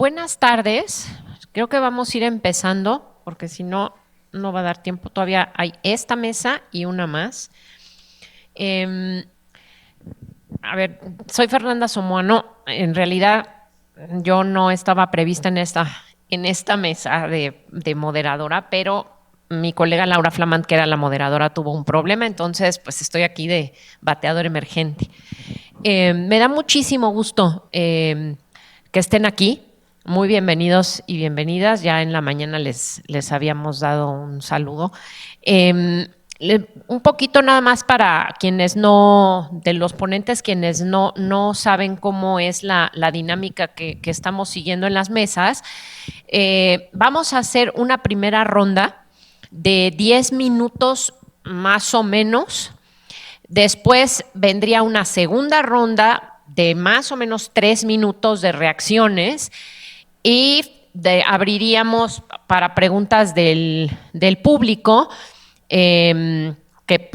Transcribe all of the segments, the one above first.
Buenas tardes. Creo que vamos a ir empezando, porque si no, no va a dar tiempo. Todavía hay esta mesa y una más. Eh, a ver, soy Fernanda Somoano. En realidad, yo no estaba prevista en esta mesa de moderadora, pero mi colega Laura Flamant, que era la moderadora, tuvo un problema, entonces pues estoy aquí de bateador emergente. Me da muchísimo gusto que estén aquí. Muy bienvenidos y bienvenidas. Ya en la mañana les habíamos dado un saludo. Un poquito nada más para quienes no, de los ponentes, quienes no saben cómo es la dinámica que estamos siguiendo en las mesas. Vamos a hacer una primera ronda de 10 minutos más o menos. Después vendría una segunda ronda de más o menos 3 minutos de reacciones y abriríamos para preguntas del público que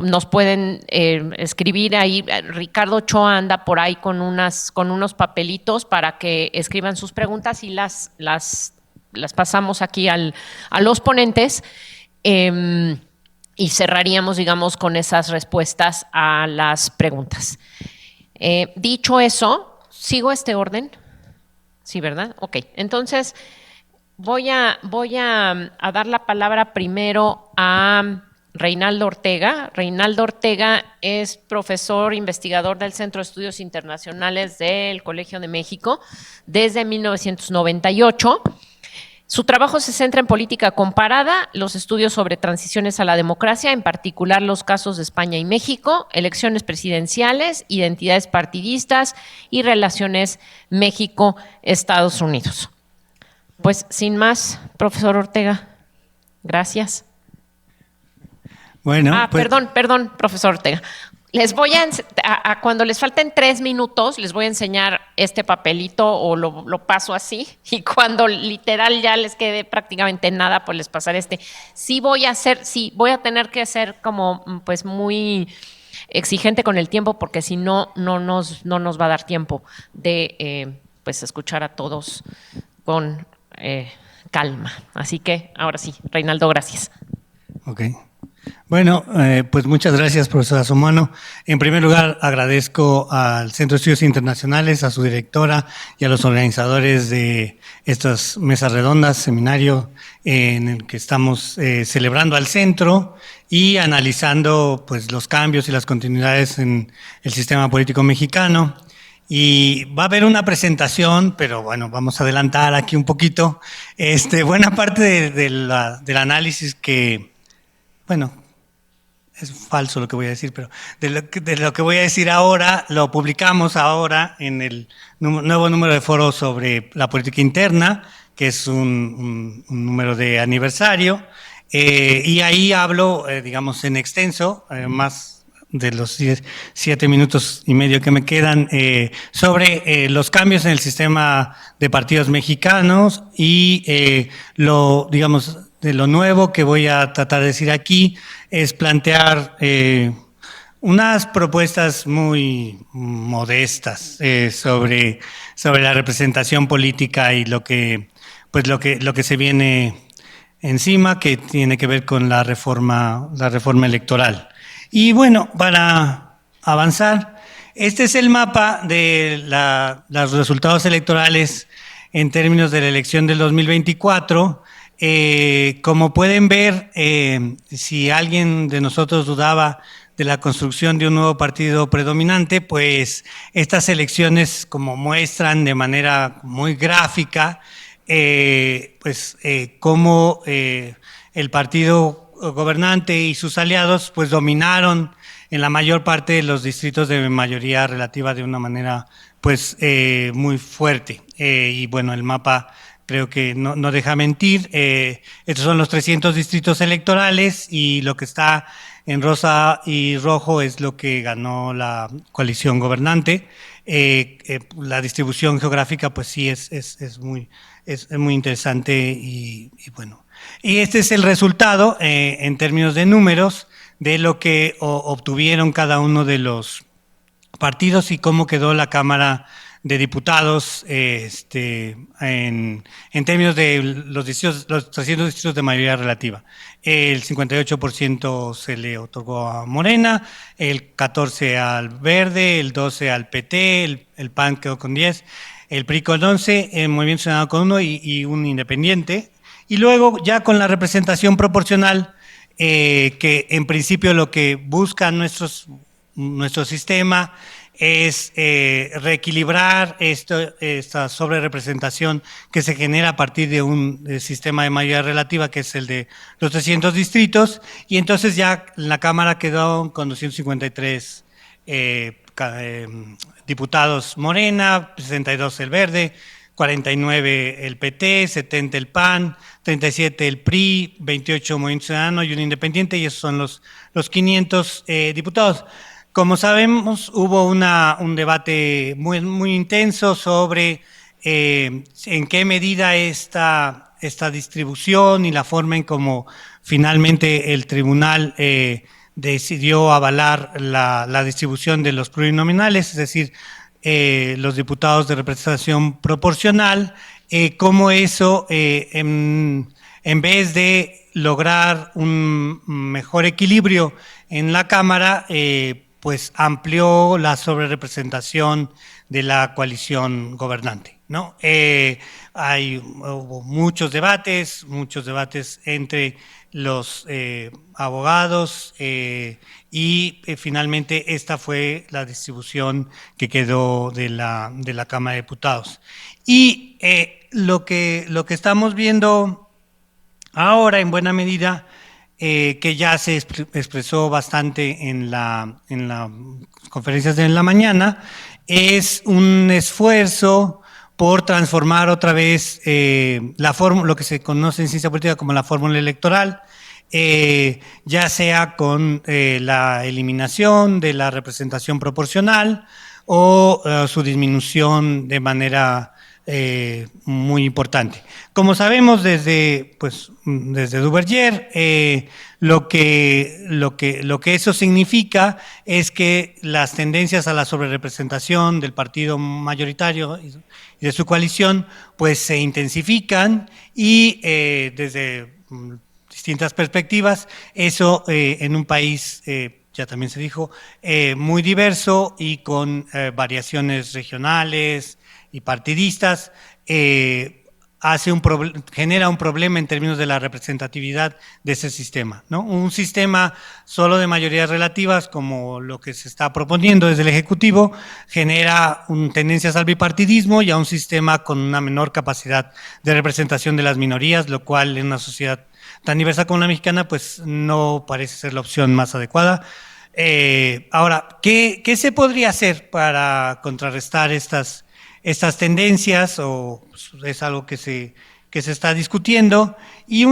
nos pueden escribir ahí. Ricardo Ochoa anda por ahí con unos papelitos para que escriban sus preguntas y las pasamos aquí a los ponentes. Y cerraríamos, digamos, con esas respuestas a las preguntas. Dicho eso, ¿sigo este orden? Sí, ¿verdad? Ok, entonces voy a dar la palabra primero a Reinaldo Ortega. Reinaldo Ortega es profesor investigador del Centro de Estudios Internacionales del Colegio de México desde 1998. Su trabajo se centra en política comparada, los estudios sobre transiciones a la democracia, en particular los casos de España y México, elecciones presidenciales, identidades partidistas y relaciones México-Estados Unidos. Pues sin más, profesor Ortega, gracias. Bueno, pues, perdón, profesor Ortega. Les voy cuando les falten 3 minutos, les voy a enseñar este papelito o lo paso así, y cuando literal ya les quede prácticamente nada, pues les pasaré este. Sí voy a tener que ser como pues muy exigente con el tiempo, porque si no nos va a dar tiempo de pues escuchar a todos con calma. Así que ahora sí, Reinaldo, gracias. Ok. Bueno, pues muchas gracias, profesora Somoano. En primer lugar, agradezco al Centro de Estudios Internacionales, a su directora y a los organizadores de estas mesas redondas, seminario en el que estamos celebrando al centro y analizando pues los cambios y las continuidades en el sistema político mexicano. Y va a haber una presentación, pero bueno, vamos a adelantar aquí un poquito. Buena parte del análisis que, bueno, es falso lo que voy a decir, pero de lo que voy a decir ahora, lo publicamos ahora en el nuevo número de foro sobre la política interna, que es un número de aniversario, y ahí hablo, digamos, en extenso, más de los 7 minutos y medio que me quedan, sobre los cambios en el sistema de partidos mexicanos y digamos, de lo nuevo que voy a tratar de decir aquí es plantear unas propuestas muy modestas sobre la representación política y lo que se viene encima, que tiene que ver con la reforma electoral. Y bueno, para avanzar, este es el mapa de los resultados electorales en términos de la elección del 2024. Como pueden ver, si alguien de nosotros dudaba de la construcción de un nuevo partido predominante, pues estas elecciones, como muestran de manera muy gráfica, cómo el partido gobernante y sus aliados pues dominaron en la mayor parte de los distritos de mayoría relativa de una manera pues muy fuerte. Y bueno, el mapa creo que no deja mentir. Estos son los 300 distritos electorales y lo que está en rosa y rojo es lo que ganó la coalición gobernante. La distribución geográfica pues sí es muy interesante y bueno. Y este es el resultado en términos de números de lo que obtuvieron cada uno de los partidos y cómo quedó la Cámara diputados en términos de los 300 distritos de mayoría relativa. El 58% se le otorgó a Morena, el 14% al Verde, el 12% al PT, el PAN quedó con 10%, el PRI con 11%, el Movimiento Ciudadano con 1% y un independiente. Y luego ya con la representación proporcional, que en principio lo que busca nuestro sistema es reequilibrar esta sobrerepresentación que se genera a partir de un sistema de mayoría relativa, que es el de los 300 distritos, y entonces ya la Cámara quedó con 253 diputados Morena, 62 el Verde, 49 el PT, 70 el PAN, 37 el PRI, 28 Movimiento Ciudadano y un independiente, y esos son los 500 diputados. Como sabemos, hubo un debate muy intenso sobre en qué medida esta distribución y la forma en cómo finalmente el tribunal decidió avalar la distribución de los plurinominales, es decir, los diputados de representación proporcional, cómo eso, en vez de lograr un mejor equilibrio en la Cámara, pues amplió la sobrerepresentación de la coalición gobernante, ¿no? Hubo muchos debates entre los abogados y finalmente esta fue la distribución que quedó de la Cámara de Diputados. Y lo que estamos viendo ahora, en buena medida, que ya se expresó bastante en las conferencias de la mañana, es un esfuerzo por transformar otra vez lo que se conoce en ciencia política como la fórmula electoral, ya sea con la eliminación de la representación proporcional o su disminución de manera muy importante. Como sabemos desde Duverger, lo que eso significa es que las tendencias a la sobrerepresentación del partido mayoritario y de su coalición pues se intensifican y desde distintas perspectivas, eso en un país, ya también se dijo, muy diverso y con variaciones regionales y partidistas, genera un problema en términos de la representatividad de ese sistema, ¿no? Un sistema solo de mayorías relativas, como lo que se está proponiendo desde el Ejecutivo, genera tendencias al bipartidismo y a un sistema con una menor capacidad de representación de las minorías, lo cual en una sociedad tan diversa como la mexicana, pues no parece ser la opción más adecuada. Ahora, ¿qué se podría hacer para contrarrestar estas tendencias? O es algo que se está discutiendo, y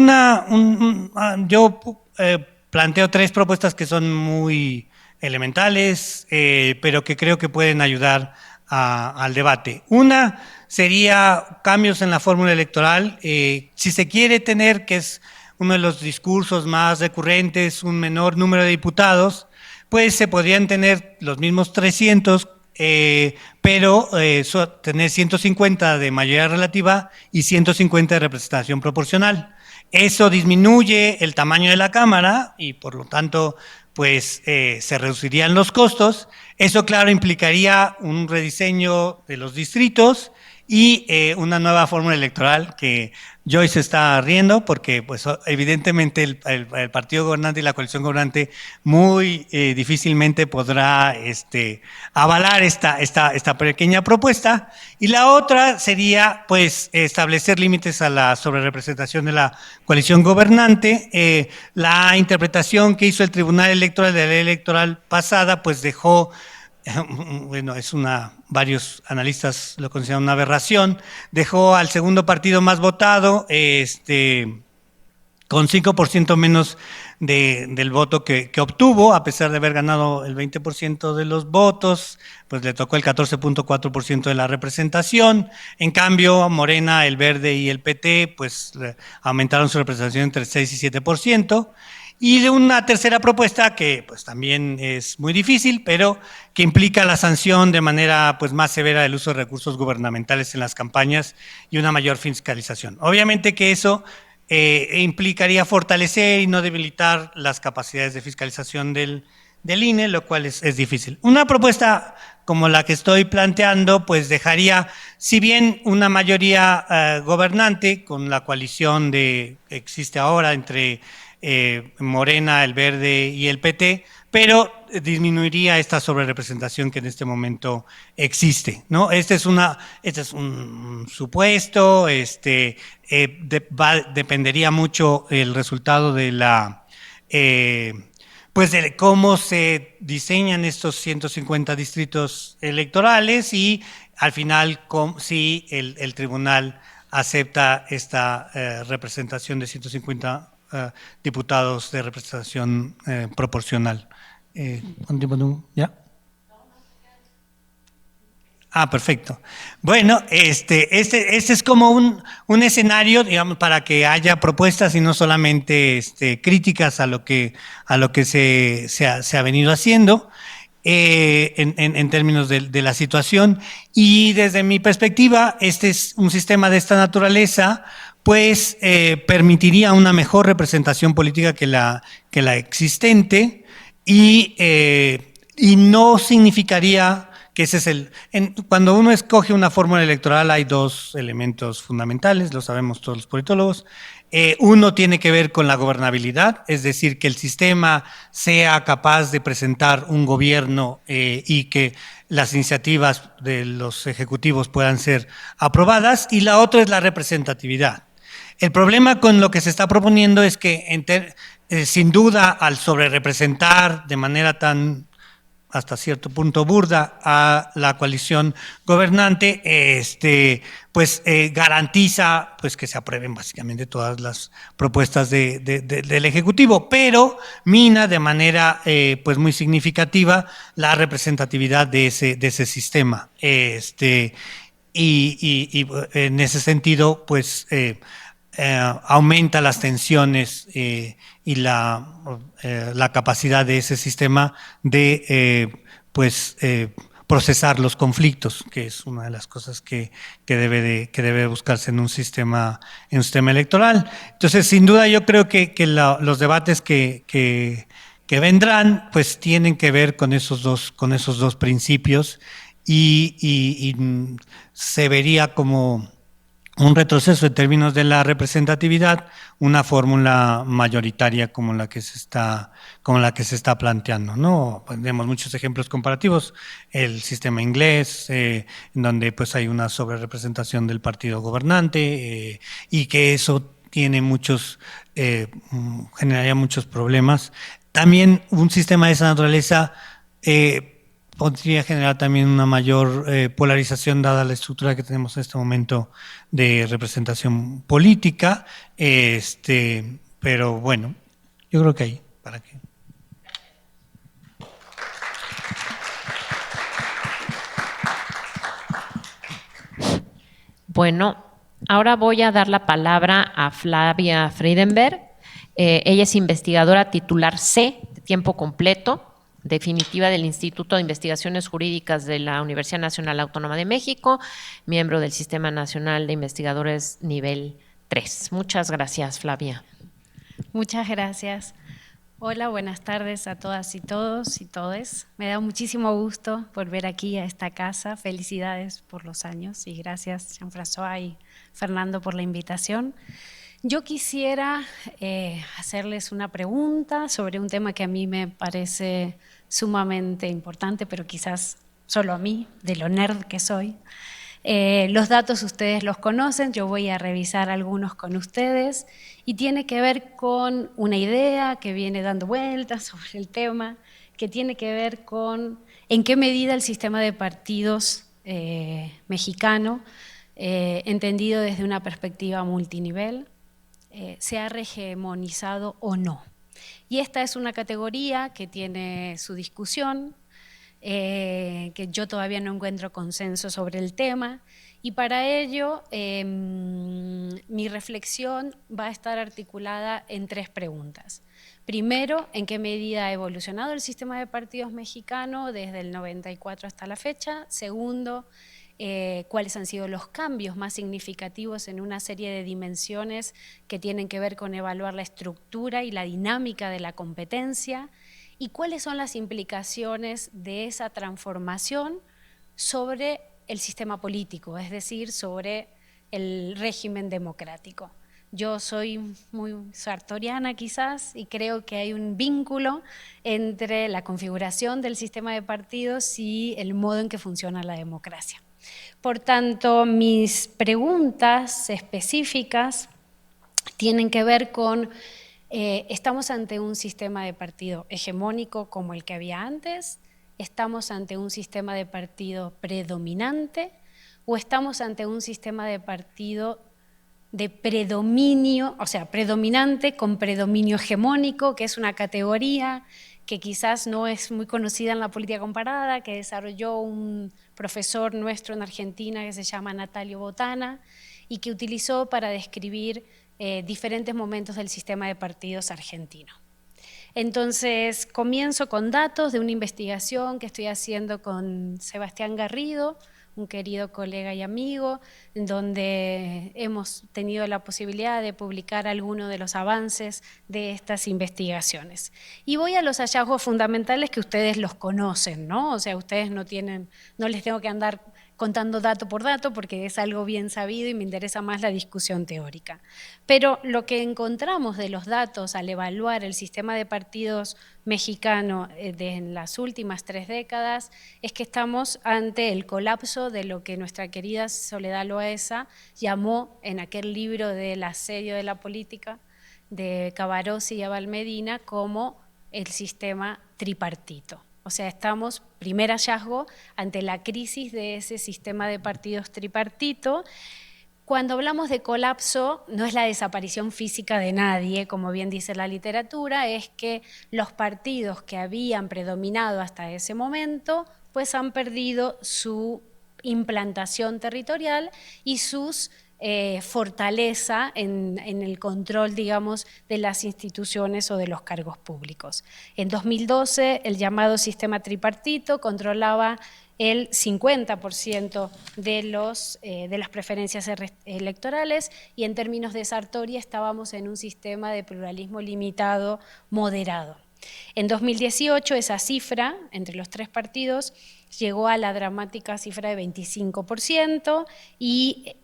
yo planteo 3 propuestas que son muy elementales, pero que creo que pueden ayudar al debate. Una sería cambios en la fórmula electoral. Si se quiere tener, que es uno de los discursos más recurrentes, un menor número de diputados, pues se podrían tener los mismos 300, pero tener 150 de mayoría relativa y 150 de representación proporcional. Eso disminuye el tamaño de la Cámara y por lo tanto pues se reducirían los costos. Eso, claro, implicaría un rediseño de los distritos y una nueva fórmula electoral que Joyce está riendo porque pues evidentemente el partido gobernante y la coalición gobernante muy difícilmente podrá avalar esta pequeña propuesta. Y la otra sería pues establecer límites a la sobrerepresentación de la coalición gobernante. La interpretación que hizo el Tribunal Electoral de la ley electoral pasada pues dejó, bueno, varios analistas lo consideran una aberración, dejó al segundo partido más votado con 5% menos del voto que obtuvo, a pesar de haber ganado el 20% de los votos, pues le tocó el 14.4% de la representación. En cambio, Morena, el Verde y el PT, pues aumentaron su representación entre 6 y 7%. Y de una tercera propuesta que pues también es muy difícil, pero que implica la sanción de manera pues más severa del uso de recursos gubernamentales en las campañas y una mayor fiscalización. Obviamente que eso implicaría fortalecer y no debilitar las capacidades de fiscalización del INE, lo cual es difícil. Una propuesta como la que estoy planteando, pues dejaría, si bien una mayoría gobernante con la coalición que existe ahora entre Morena, el Verde y el PT, pero disminuiría esta sobrerepresentación que en este momento existe, ¿no? Este es un supuesto, dependería mucho el resultado de pues de cómo se diseñan estos 150 distritos electorales y al final si el tribunal acepta esta representación de 150 diputados de representación proporcional. ¿Ya? Ah, perfecto. Bueno, este es como un escenario, digamos, para que haya propuestas y no solamente críticas a lo que se ha venido haciendo en términos de la situación. Y desde mi perspectiva, este es un sistema de esta naturaleza, pues permitiría una mejor representación política que la existente y no significaría que ese es cuando uno escoge una fórmula electoral hay dos elementos fundamentales, lo sabemos todos los politólogos. Uno tiene que ver con la gobernabilidad, es decir, que el sistema sea capaz de presentar un gobierno y que las iniciativas de los ejecutivos puedan ser aprobadas, y la otra es la representatividad. El problema con lo que se está proponiendo es que, sin duda, al sobrerepresentar de manera tan hasta cierto punto burda a la coalición gobernante, pues garantiza pues que se aprueben básicamente todas las propuestas del Ejecutivo, pero mina de manera pues muy significativa la representatividad de ese sistema. Y en ese sentido, pues aumenta las tensiones y la capacidad de ese sistema de procesar los conflictos, que es una de las cosas que debe buscarse en un sistema electoral. Entonces, sin duda, yo creo que los debates que vendrán, pues tienen que ver con esos dos principios y se vería como un retroceso en términos de la representatividad, una fórmula mayoritaria como la que se está planteando, ¿no? Tenemos muchos ejemplos comparativos, el sistema inglés, en donde pues hay una sobrerepresentación del partido gobernante y que eso tiene generaría muchos problemas. También un sistema de esa naturaleza podría generar también una mayor polarización dada la estructura que tenemos en este momento de representación política, pero bueno, yo creo que ahí, ¿para qué? Bueno, ahora voy a dar la palabra a Flavia Friedenberg. Ella es investigadora titular C, de tiempo completo, definitiva del Instituto de Investigaciones Jurídicas de la Universidad Nacional Autónoma de México, miembro del Sistema Nacional de Investigadores nivel 3. Muchas gracias, Flavia. Muchas gracias. Hola, buenas tardes a todas y todos y todes. Me da muchísimo gusto volver aquí a esta casa. Felicidades por los años y gracias, Jean-François y Fernando, por la invitación. Yo quisiera hacerles una pregunta sobre un tema que a mí me parece sumamente importante, pero quizás solo a mí, de lo nerd que soy. Los datos ustedes los conocen, yo voy a revisar algunos con ustedes y tiene que ver con una idea que viene dando vueltas sobre el tema, que tiene que ver con en qué medida el sistema de partidos mexicano, entendido desde una perspectiva multinivel, se ha rehegemonizado o no. Y esta es una categoría que tiene su discusión, que yo todavía no encuentro consenso sobre el tema, y para ello mi reflexión va a estar articulada en tres preguntas. Primero, en qué medida ha evolucionado el sistema de partidos mexicano desde el 94 hasta la fecha. Segundo, cuáles han sido los cambios más significativos en una serie de dimensiones que tienen que ver con evaluar la estructura y la dinámica de la competencia, y cuáles son las implicaciones de esa transformación sobre el sistema político, es decir, sobre el régimen democrático. Yo soy muy sartoriana quizás y creo que hay un vínculo entre la configuración del sistema de partidos y el modo en que funciona la democracia. Por tanto, mis preguntas específicas tienen que ver con, ¿estamos ante un sistema de partido hegemónico como el que había antes? ¿Estamos ante un sistema de partido predominante? ¿O estamos ante un sistema de partido de predominio, o sea, predominante con predominio hegemónico, que es una categoría que quizás no es muy conocida en la política comparada, que desarrolló un profesor nuestro en Argentina que se llama Natalio Botana y que utilizó para describir diferentes momentos del sistema de partidos argentino. Entonces, comienzo con datos de una investigación que estoy haciendo con Sebastián Garrido, un querido colega y amigo, donde hemos tenido la posibilidad de publicar algunos de los avances de estas investigaciones. Y voy a los hallazgos fundamentales que ustedes los conocen, ¿no? O sea, ustedes no les tengo que andar contando dato por dato porque es algo bien sabido y me interesa más la discusión teórica. Pero lo que encontramos de los datos al evaluar el sistema de partidos mexicano en las últimas 3 décadas es que estamos ante el colapso de lo que nuestra querida Soledad Loaesa llamó en aquel libro del asedio de la política de Cavarossi y Abal Medina como el sistema tripartito. O sea, estamos, primer hallazgo, ante la crisis de ese sistema de partidos tripartito. Cuando hablamos de colapso, no es la desaparición física de nadie, como bien dice la literatura, es que los partidos que habían predominado hasta ese momento, pues han perdido su implantación territorial y sus fortaleza en el control, digamos, de las instituciones o de los cargos públicos. En 2012, el llamado sistema tripartito controlaba el 50% de las preferencias electorales y en términos de Sartori estábamos en un sistema de pluralismo limitado moderado. En 2018 esa cifra entre los 3 partidos llegó a la dramática cifra de 25% y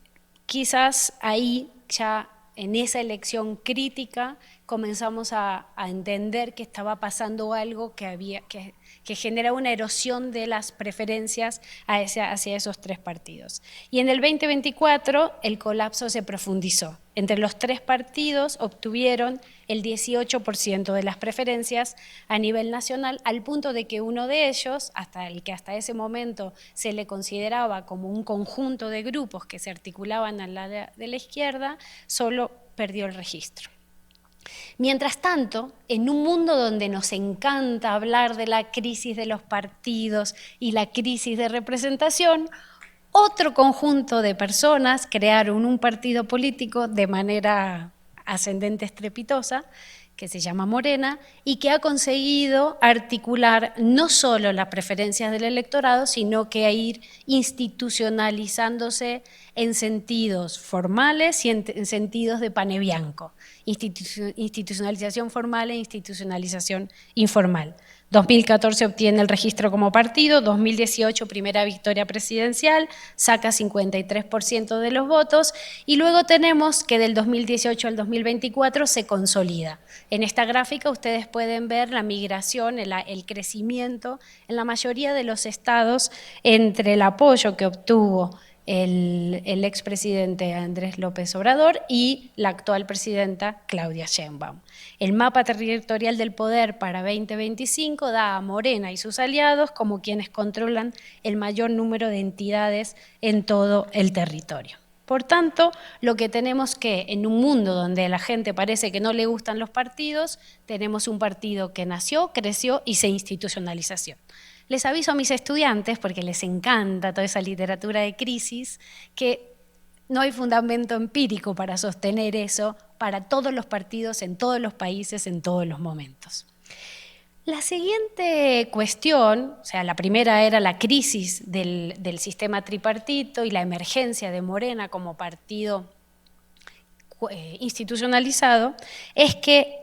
quizás ahí ya en esa elección crítica comenzamos a entender que estaba pasando algo que genera una erosión de las preferencias hacia esos 3 partidos. Y en el 2024 el colapso se profundizó. Entre los 3 partidos obtuvieron el 18% de las preferencias a nivel nacional, al punto de que uno de ellos, el que hasta ese momento se le consideraba como un conjunto de grupos que se articulaban al lado de la izquierda, solo perdió el registro. Mientras tanto, en un mundo donde nos encanta hablar de la crisis de los partidos y la crisis de representación, otro conjunto de personas crearon un partido político de manera ascendente estrepitosa, que se llama Morena, y que ha conseguido articular no solo las preferencias del electorado, sino que ir institucionalizándose en sentidos formales y en sentidos de pane bianco, institucionalización formal e institucionalización informal. 2014 obtiene el registro como partido, 2018 primera victoria presidencial, saca 53% de los votos y luego tenemos que del 2018 al 2024 se consolida. En esta gráfica ustedes pueden ver la migración, el crecimiento en la mayoría de los estados entre el apoyo que obtuvo el expresidente Andrés López Obrador y la actual presidenta Claudia Sheinbaum. El mapa territorial del poder para 2025 da a Morena y sus aliados como quienes controlan el mayor número de entidades en todo el territorio. Por tanto, lo que tenemos que, en un mundo donde a la gente parece que no le gustan los partidos, tenemos un partido que nació, creció y se institucionalizó. Les aviso a mis estudiantes, porque les encanta toda esa literatura de crisis, que no hay fundamento empírico para sostener eso para todos los partidos, en todos los países, en todos los momentos. La siguiente cuestión, o sea, la primera era la crisis del sistema tripartito y la emergencia de Morena como partido institucionalizado, es que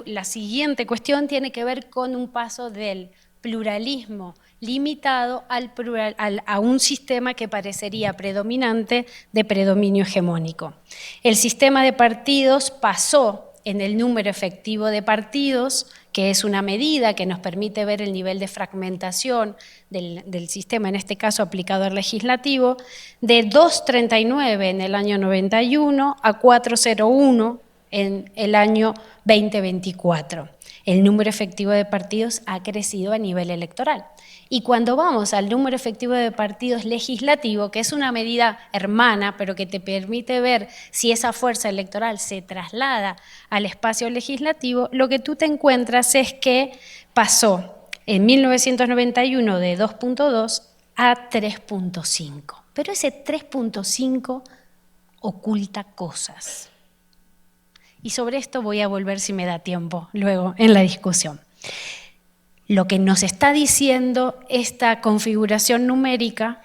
la siguiente cuestión tiene que ver con un paso del pluralismo limitado a un sistema que parecería predominante de predominio hegemónico. El sistema de partidos pasó en el número efectivo de partidos, que es una medida que nos permite ver el nivel de fragmentación del sistema, en este caso aplicado al legislativo, de 239 en el año 91 a 401 en el año 2024. El número efectivo de partidos ha crecido a nivel electoral. Y cuando vamos al número efectivo de partidos legislativo, que es una medida hermana, pero que te permite ver si esa fuerza electoral se traslada al espacio legislativo, lo que tú te encuentras es que pasó en 1991 de 2.2 a 3.5. Pero ese 3.5 oculta cosas. Y sobre esto voy a volver, si me da tiempo, luego en la discusión. Lo que nos está diciendo esta configuración numérica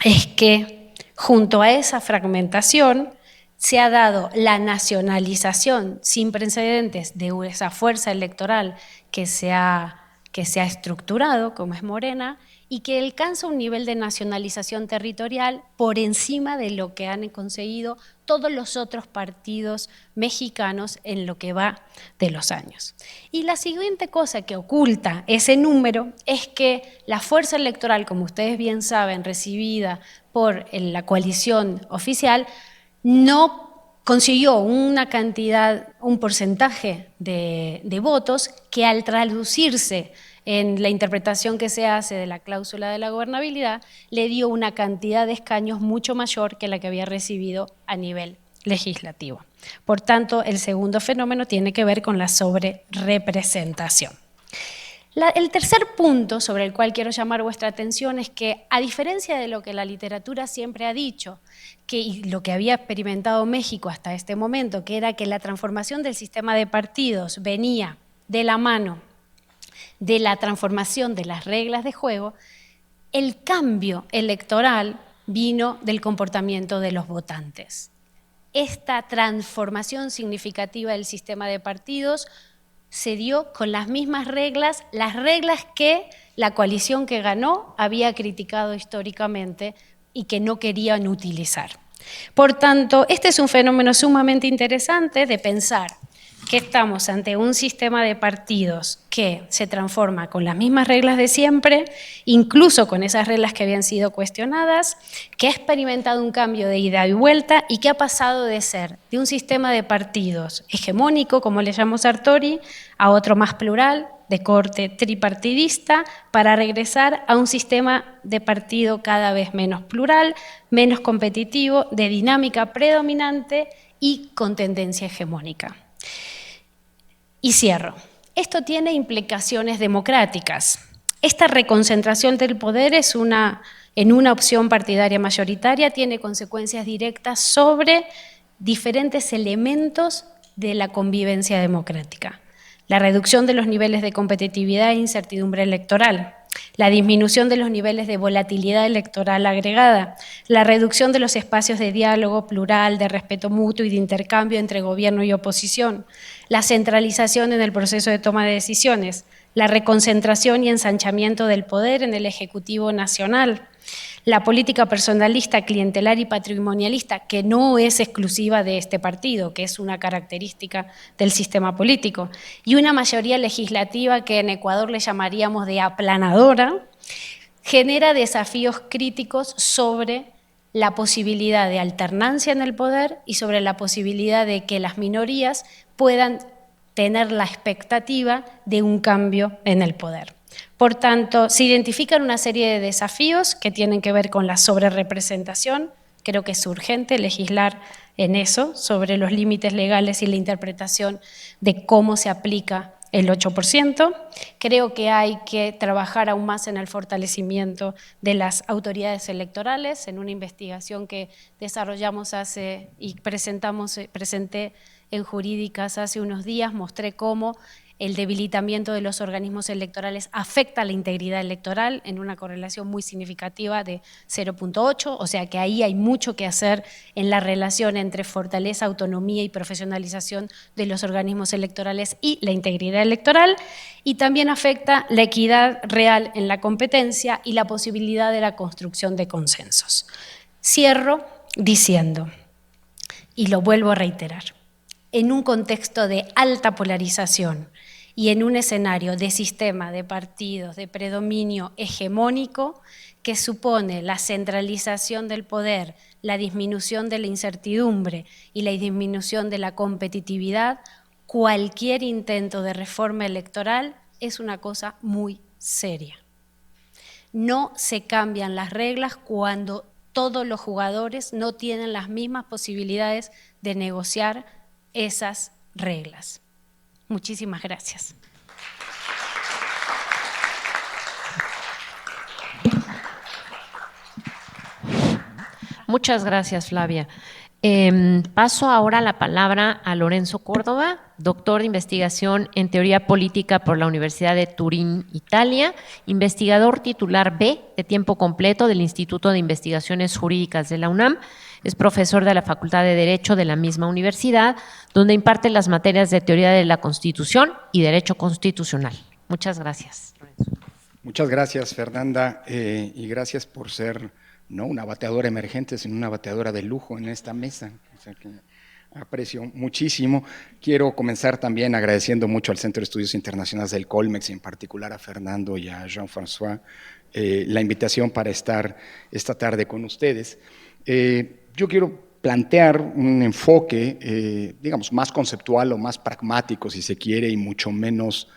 es que junto a esa fragmentación se ha dado la nacionalización sin precedentes de esa fuerza electoral que se ha estructurado, como es Morena, y que alcanza un nivel de nacionalización territorial por encima de lo que han conseguido todos los otros partidos mexicanos en lo que va de los años. Y la siguiente cosa que oculta ese número es que la fuerza electoral, como ustedes bien saben, recibida por la coalición oficial, no consiguió una cantidad, un porcentaje de votos que al traducirse en la interpretación que se hace de la cláusula de la gobernabilidad, le dio una cantidad de escaños mucho mayor que la que había recibido a nivel legislativo. Por tanto, el segundo fenómeno tiene que ver con la sobrerepresentación. El tercer punto sobre el cual quiero llamar vuestra atención es que, a diferencia de lo que la literatura siempre ha dicho, y lo que había experimentado México hasta este momento, que era que la transformación del sistema de partidos venía de la mano de la transformación de las reglas de juego, el cambio electoral vino del comportamiento de los votantes. Esta transformación significativa del sistema de partidos se dio con las mismas reglas, las reglas que la coalición que ganó había criticado históricamente y que no querían utilizar. Por tanto, este es un fenómeno sumamente interesante de pensar que estamos ante un sistema de partidos que se transforma con las mismas reglas de siempre, incluso con esas reglas que habían sido cuestionadas, que ha experimentado un cambio de ida y vuelta y que ha pasado de ser de un sistema de partidos hegemónico, como le llamó Sartori, a otro más plural, de corte tripartidista, para regresar a un sistema de partido cada vez menos plural, menos competitivo, de dinámica predominante y con tendencia hegemónica. Y cierro. Esto tiene implicaciones democráticas. Esta reconcentración del poder en una opción partidaria mayoritaria tiene consecuencias directas sobre diferentes elementos de la convivencia democrática. La reducción de los niveles de competitividad e incertidumbre electoral, la disminución de los niveles de volatilidad electoral agregada, la reducción de los espacios de diálogo plural, de respeto mutuo y de intercambio entre gobierno y oposición, la centralización en el proceso de toma de decisiones, la reconcentración y ensanchamiento del poder en el Ejecutivo Nacional, la política personalista, clientelar y patrimonialista, que no es exclusiva de este partido, que es una característica del sistema político, y una mayoría legislativa que en Ecuador le llamaríamos de aplanadora, genera desafíos críticos sobre la posibilidad de alternancia en el poder y sobre la posibilidad de que las minorías puedan tener la expectativa de un cambio en el poder. Por tanto, se identifican una serie de desafíos que tienen que ver con la sobrerepresentación. Creo que es urgente legislar en eso, sobre los límites legales y la interpretación de cómo se aplica el 8%. Creo que hay que trabajar aún más en el fortalecimiento de las autoridades electorales. En una investigación que desarrollamos presenté en Jurídicas hace unos días, mostré cómo el debilitamiento de los organismos electorales afecta la integridad electoral en una correlación muy significativa de 0,8, o sea que ahí hay mucho que hacer en la relación entre fortaleza, autonomía y profesionalización de los organismos electorales y la integridad electoral, y también afecta la equidad real en la competencia y la posibilidad de la construcción de consensos. Cierro diciendo, y lo vuelvo a reiterar, en un contexto de alta polarización y en un escenario de sistema de partidos de predominio hegemónico que supone la centralización del poder, la disminución de la incertidumbre y la disminución de la competitividad, cualquier intento de reforma electoral es una cosa muy seria. No se cambian las reglas cuando todos los jugadores no tienen las mismas posibilidades de negociar esas reglas. Muchísimas gracias. Muchas gracias, Flavia. Paso ahora la palabra a Lorenzo Córdoba, doctor de investigación en teoría política por la Universidad de Turín, Italia, investigador titular B de tiempo completo del Instituto de Investigaciones Jurídicas de la UNAM. Es profesor de la Facultad de Derecho de la misma universidad, donde imparte las materias de Teoría de la Constitución y Derecho Constitucional. Muchas gracias. Muchas gracias, Fernanda, y gracias por ser no una bateadora emergente, sino una bateadora de lujo en esta mesa. O sea que aprecio muchísimo. Quiero comenzar también agradeciendo mucho al Centro de Estudios Internacionales del Colmex, y en particular a Fernando y a Jean-François, la invitación para estar esta tarde con ustedes. Yo quiero plantear un enfoque, digamos, más conceptual o más pragmático, si se quiere, y mucho menos,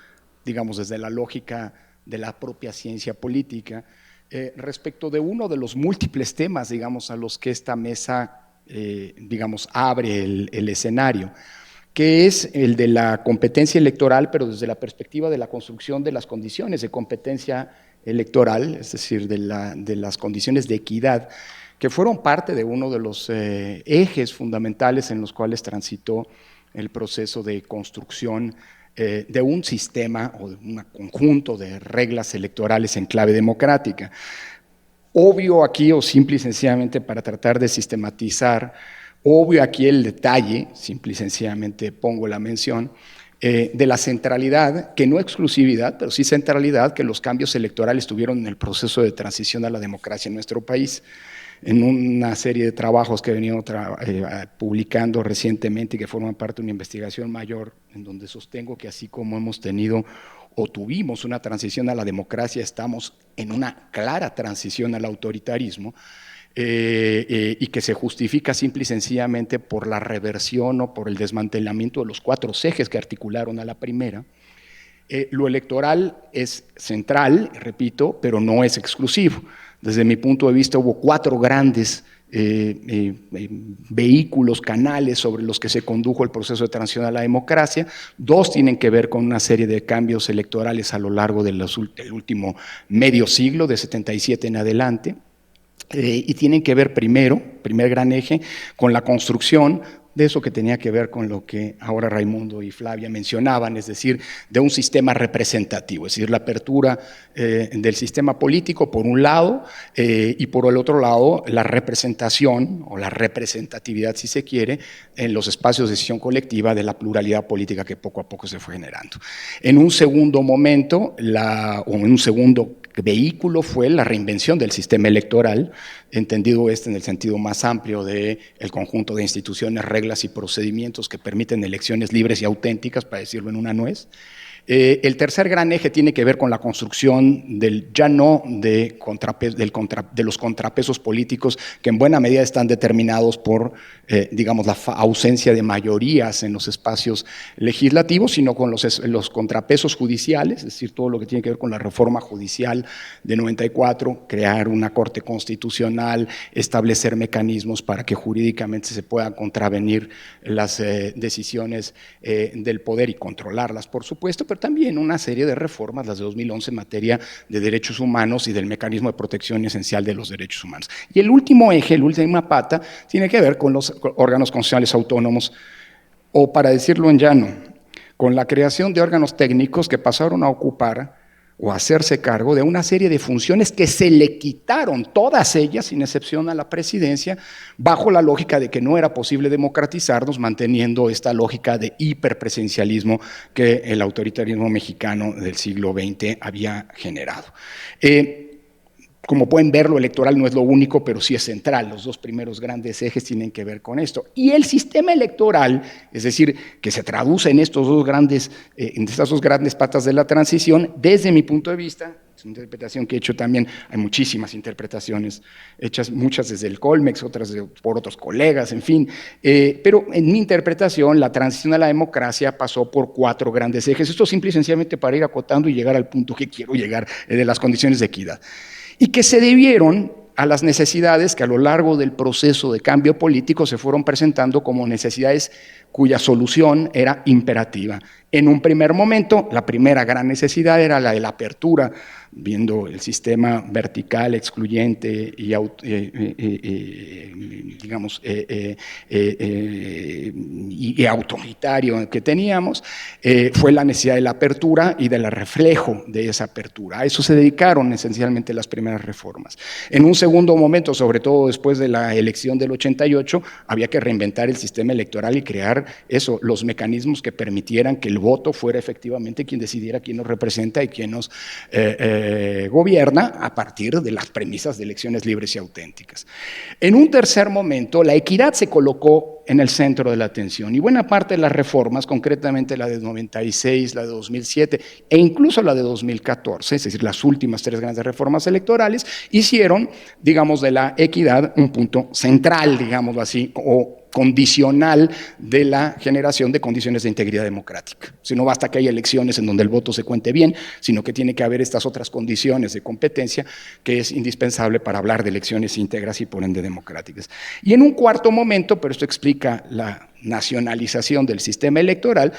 digamos, desde la lógica de la propia ciencia política, respecto de uno de los múltiples temas, digamos, a los que esta mesa, digamos, abre el escenario, que es el de la competencia electoral, pero desde la perspectiva de la construcción de las condiciones de competencia electoral, es decir, de las condiciones de equidad, que fueron parte de uno de los ejes fundamentales en los cuales transitó el proceso de construcción de un sistema o de un conjunto de reglas electorales en clave democrática. Obvio aquí, o simple y sencillamente para tratar de sistematizar, obvio aquí el detalle, simple y sencillamente pongo la mención, de la centralidad, que no exclusividad, pero sí centralidad que los cambios electorales tuvieron en el proceso de transición a la democracia en nuestro país. En una serie de trabajos que he venido publicando recientemente y que forman parte de una investigación mayor, en donde sostengo que así como hemos tenido o tuvimos una transición a la democracia, estamos en una clara transición al autoritarismo, y que se justifica simple y sencillamente por la reversión o por el desmantelamiento de los 4 ejes que articularon a la primera. Lo electoral es central, repito, pero no es exclusivo. Desde mi punto de vista hubo 4 grandes vehículos, canales sobre los que se condujo el proceso de transición a la democracia. 2 tienen que ver con una serie de cambios electorales a lo largo del último medio siglo, de 77 en adelante, y tienen que ver primer gran eje, con la construcción de eso que tenía que ver con lo que ahora Raimundo y Flavia mencionaban, es decir, de un sistema representativo, es decir, la apertura del sistema político por un lado, y por el otro lado la representación o la representatividad, si se quiere, en los espacios de decisión colectiva de la pluralidad política que poco a poco se fue generando. En un segundo momento, o en un segundo vehículo, fue la reinvención del sistema electoral, entendido en el sentido más amplio del conjunto de instituciones, reglas y procedimientos que permiten elecciones libres y auténticas, para decirlo en una nuez. El tercer gran eje tiene que ver con la construcción ya no de los contrapesos políticos, que en buena medida están determinados por, digamos, la ausencia de mayorías en los espacios legislativos, sino con los contrapesos judiciales, es decir, todo lo que tiene que ver con la reforma judicial de 94, crear una corte constitucional, establecer mecanismos para que jurídicamente se puedan contravenir las decisiones del poder y controlarlas, por supuesto, pero también una serie de reformas, las de 2011 en materia de derechos humanos y del mecanismo de protección esencial de los derechos humanos. Y el último eje, la última pata, tiene que ver con los órganos constitucionales autónomos, o para decirlo en llano, con la creación de órganos técnicos que pasaron a ocupar o hacerse cargo de una serie de funciones que se le quitaron, todas ellas, sin excepción a la presidencia, bajo la lógica de que no era posible democratizarnos, manteniendo esta lógica de hiperpresencialismo que el autoritarismo mexicano del siglo XX había generado. Como pueden ver, lo electoral no es lo único, pero sí es central. Los dos primeros grandes ejes tienen que ver con esto. Y el sistema electoral, es decir, que se traduce en estas dos grandes patas de la transición, desde mi punto de vista, es una interpretación que he hecho también, hay muchísimas interpretaciones hechas, muchas desde el Colmex, otras por otros colegas, en fin, pero en mi interpretación la transición a la democracia pasó por 4 grandes ejes. Esto simple y sencillamente para ir acotando y llegar al punto que quiero llegar, de las condiciones de equidad. Y que se debieron a las necesidades que a lo largo del proceso de cambio político se fueron presentando como necesidades cuya solución era imperativa. En un primer momento, la primera gran necesidad era la de la apertura, viendo el sistema vertical, excluyente y autoritario que teníamos, fue la necesidad de la apertura y del reflejo de esa apertura. A eso se dedicaron esencialmente las primeras reformas. En un segundo momento, sobre todo después de la elección del 88, había que reinventar el sistema electoral y crear los mecanismos que permitieran que el voto fuera efectivamente quien decidiera quién nos representa y quién nos gobierna a partir de las premisas de elecciones libres y auténticas. En un tercer momento, la equidad se colocó en el centro de la atención y buena parte de las reformas, concretamente la de 96, la de 2007 e incluso la de 2014, es decir, las últimas 3 grandes reformas electorales, hicieron, digamos, de la equidad un punto central, digámoslo así, o condicional de la generación de condiciones de integridad democrática. Si no basta que haya elecciones en donde el voto se cuente bien, sino que tiene que haber estas otras condiciones de competencia que es indispensable para hablar de elecciones íntegras y por ende democráticas. Y en un cuarto momento, pero esto explica la nacionalización del sistema electoral,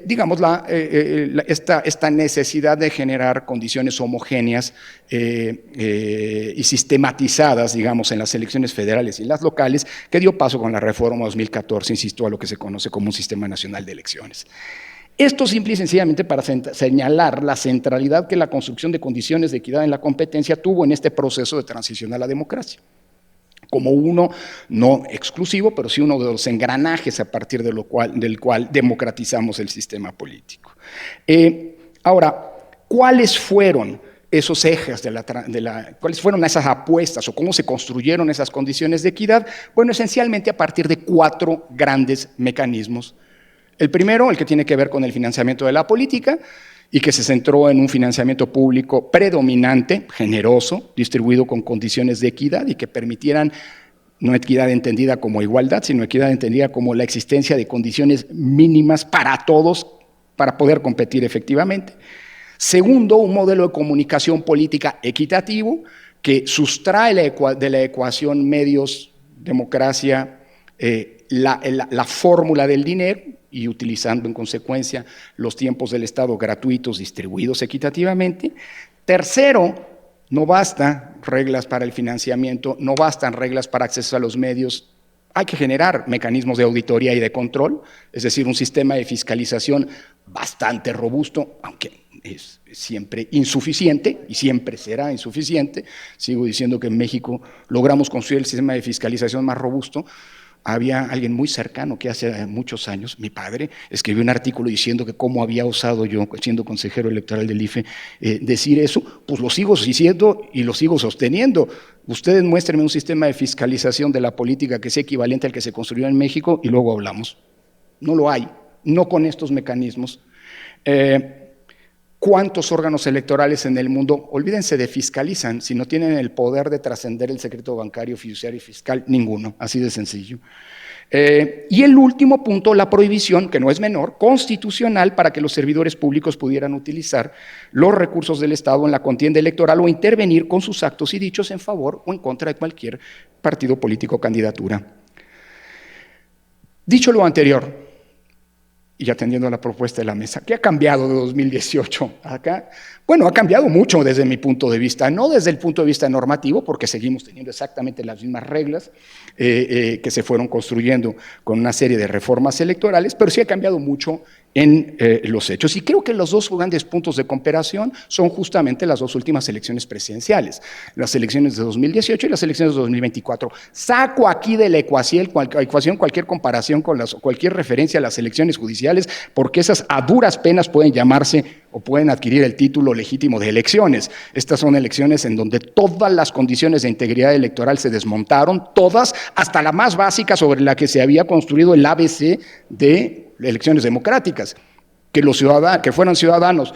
digamos, esta necesidad de generar condiciones homogéneas y sistematizadas, digamos, en las elecciones federales y en las locales, que dio paso con la reforma 2014, insisto, a lo que se conoce como un sistema nacional de elecciones. Esto simple y sencillamente para señalar la centralidad que la construcción de condiciones de equidad en la competencia tuvo en este proceso de transición a la democracia, como uno, no exclusivo, pero sí uno de los engranajes a partir del cual democratizamos el sistema político. Ahora, ¿cuáles fueron esos ejes cuáles fueron esas apuestas o cómo se construyeron esas condiciones de equidad? Bueno, esencialmente a partir de 4 grandes mecanismos. El primero, el que tiene que ver con el financiamiento de la política, y que se centró en un financiamiento público predominante, generoso, distribuido con condiciones de equidad y que permitieran, no equidad entendida como igualdad, sino equidad entendida como la existencia de condiciones mínimas para todos para poder competir efectivamente. Segundo, un modelo de comunicación política equitativo que sustrae de la ecuación medios, democracia, la fórmula del dinero, y utilizando en consecuencia los tiempos del Estado gratuitos distribuidos equitativamente. Tercero, no bastan reglas para el financiamiento, no bastan reglas para acceso a los medios, hay que generar mecanismos de auditoría y de control, es decir, un sistema de fiscalización bastante robusto, aunque es siempre insuficiente y siempre será insuficiente. Sigo diciendo que en México logramos construir el sistema de fiscalización más robusto. Había alguien muy cercano que hace muchos años, mi padre, escribió un artículo diciendo que cómo había osado yo, siendo consejero electoral del IFE, decir eso. Pues lo sigo diciendo y lo sigo sosteniendo. Ustedes muéstrenme un sistema de fiscalización de la política que sea equivalente al que se construyó en México y luego hablamos. No lo hay, no con estos mecanismos. ¿Cuántos órganos electorales en el mundo, olvídense de fiscalizan, si no tienen el poder de trascender el secreto bancario, fiduciario y fiscal? Ninguno, así de sencillo. Y el último punto, la prohibición, que no es menor, constitucional para que los servidores públicos pudieran utilizar los recursos del Estado en la contienda electoral o intervenir con sus actos y dichos en favor o en contra de cualquier partido político o candidatura. Dicho lo anterior, y atendiendo a la propuesta de la mesa, ¿qué ha cambiado de 2018 acá? Bueno, ha cambiado mucho desde mi punto de vista, no desde el punto de vista normativo, porque seguimos teniendo exactamente las mismas reglas que se fueron construyendo con una serie de reformas electorales, pero sí ha cambiado mucho en los hechos. Y creo que los dos grandes puntos de comparación son justamente las dos últimas elecciones presidenciales, las elecciones de 2018 y las elecciones de 2024. Saco aquí de la ecuación cualquier comparación con cualquier referencia a las elecciones judiciales, porque esas a duras penas pueden llamarse o pueden adquirir el título legítimo de elecciones. Estas son elecciones en donde todas las condiciones de integridad electoral se desmontaron, todas, hasta la más básica sobre la que se había construido el ABC de elecciones democráticas, que fueran ciudadanos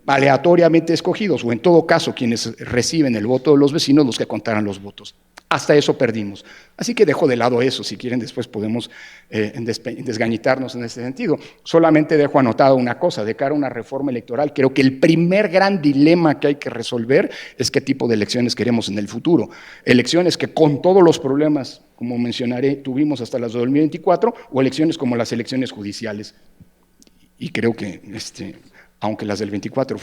aleatoriamente escogidos, o en todo caso quienes reciben el voto de los vecinos los que contaran los votos. Hasta eso perdimos. Así que dejo de lado eso, si quieren después podemos desgañitarnos en ese sentido. Solamente dejo anotado una cosa, de cara a una reforma electoral, creo que el primer gran dilema que hay que resolver es qué tipo de elecciones queremos en el futuro. Elecciones que con todos los problemas, como mencionaré, tuvimos hasta las de 2024, o elecciones como las elecciones judiciales. Y creo que, aunque las del 24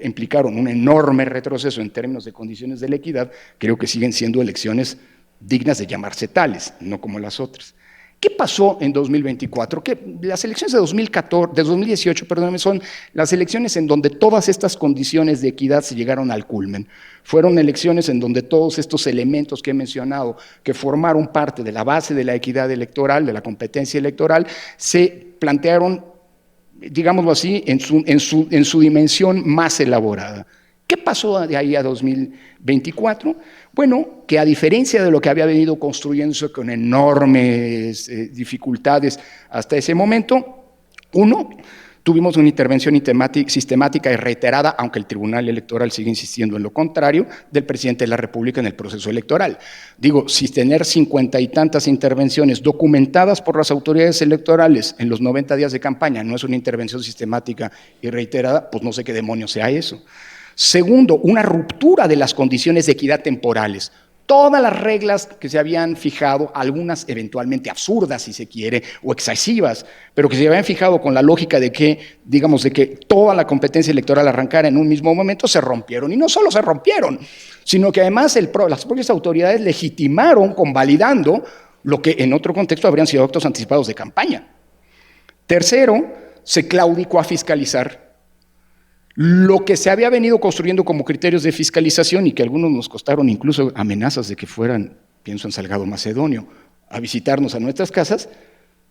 implicaron un enorme retroceso en términos de condiciones de la equidad, creo que siguen siendo elecciones dignas de llamarse tales, no como las otras. ¿Qué pasó en 2024? Las elecciones de 2018, son las elecciones en donde todas estas condiciones de equidad se llegaron al culmen. Fueron elecciones en donde todos estos elementos que he mencionado, que formaron parte de la base de la equidad electoral, de la competencia electoral, se plantearon, digámoslo así, en su dimensión más elaborada. ¿Qué pasó de ahí a 2024? Bueno, que a diferencia de lo que había venido construyéndose con enormes dificultades hasta ese momento, tuvimos una intervención sistemática y reiterada, aunque el Tribunal Electoral sigue insistiendo en lo contrario, del presidente de la República en el proceso electoral. Digo, si tener 50 y tantas intervenciones documentadas por las autoridades electorales en los 90 días de campaña no es una intervención sistemática y reiterada, pues no sé qué demonios sea eso. Segundo, una ruptura de las condiciones de equidad temporales. Todas las reglas que se habían fijado, algunas eventualmente absurdas si se quiere, o excesivas, pero que se habían fijado con la lógica de que toda la competencia electoral arrancara en un mismo momento, se rompieron. Y no solo se rompieron, sino que además las propias autoridades legitimaron, convalidando lo que en otro contexto habrían sido actos anticipados de campaña. Tercero, se claudicó a fiscalizar lo que se había venido construyendo como criterios de fiscalización y que algunos nos costaron incluso amenazas de que fueran, pienso en Salgado Macedonio, a visitarnos a nuestras casas,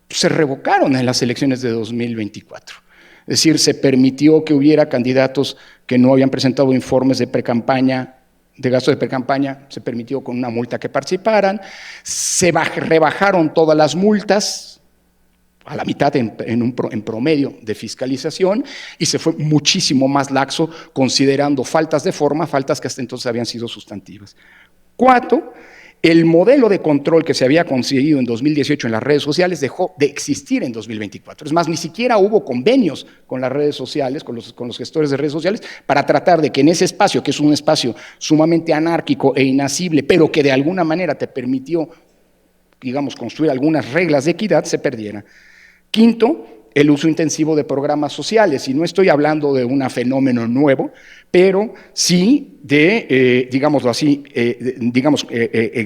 se revocaron en las elecciones de 2024. Es decir, se permitió que hubiera candidatos que no habían presentado informes de precampaña, de gasto de precampaña, se permitió con una multa que participaran, se rebajaron todas las multas, a la mitad en promedio de fiscalización, y se fue muchísimo más laxo considerando faltas de forma, faltas que hasta entonces habían sido sustantivas. 4, el modelo de control que se había conseguido en 2018 en las redes sociales dejó de existir en 2024. Es más, ni siquiera hubo convenios con las redes sociales, con los gestores de redes sociales, para tratar de que en ese espacio, que es un espacio sumamente anárquico e inasible, pero que de alguna manera te permitió, construir algunas reglas de equidad, se perdiera. Quinto, el uso intensivo de programas sociales, y no estoy hablando de un fenómeno nuevo, pero sí de,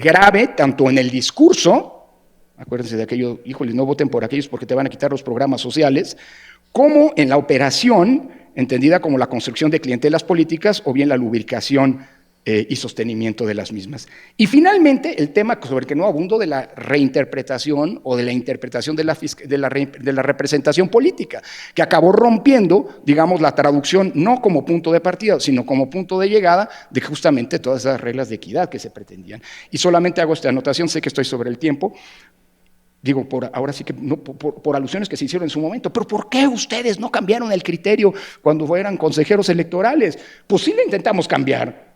grave, tanto en el discurso, acuérdense de aquello, híjole, no voten por aquellos porque te van a quitar los programas sociales, como en la operación, entendida como la construcción de clientelas políticas o bien la lubricación y sostenimiento de las mismas. Y finalmente, el tema sobre el que no abundo, de la reinterpretación o de la interpretación de la representación política, que acabó rompiendo, la traducción no como punto de partida, sino como punto de llegada de justamente todas esas reglas de equidad que se pretendían. Y solamente hago esta anotación, sé que estoy sobre el tiempo, ahora sí que no, por alusiones que se hicieron en su momento, pero ¿por qué ustedes no cambiaron el criterio cuando eran consejeros electorales? Pues sí lo intentamos cambiar.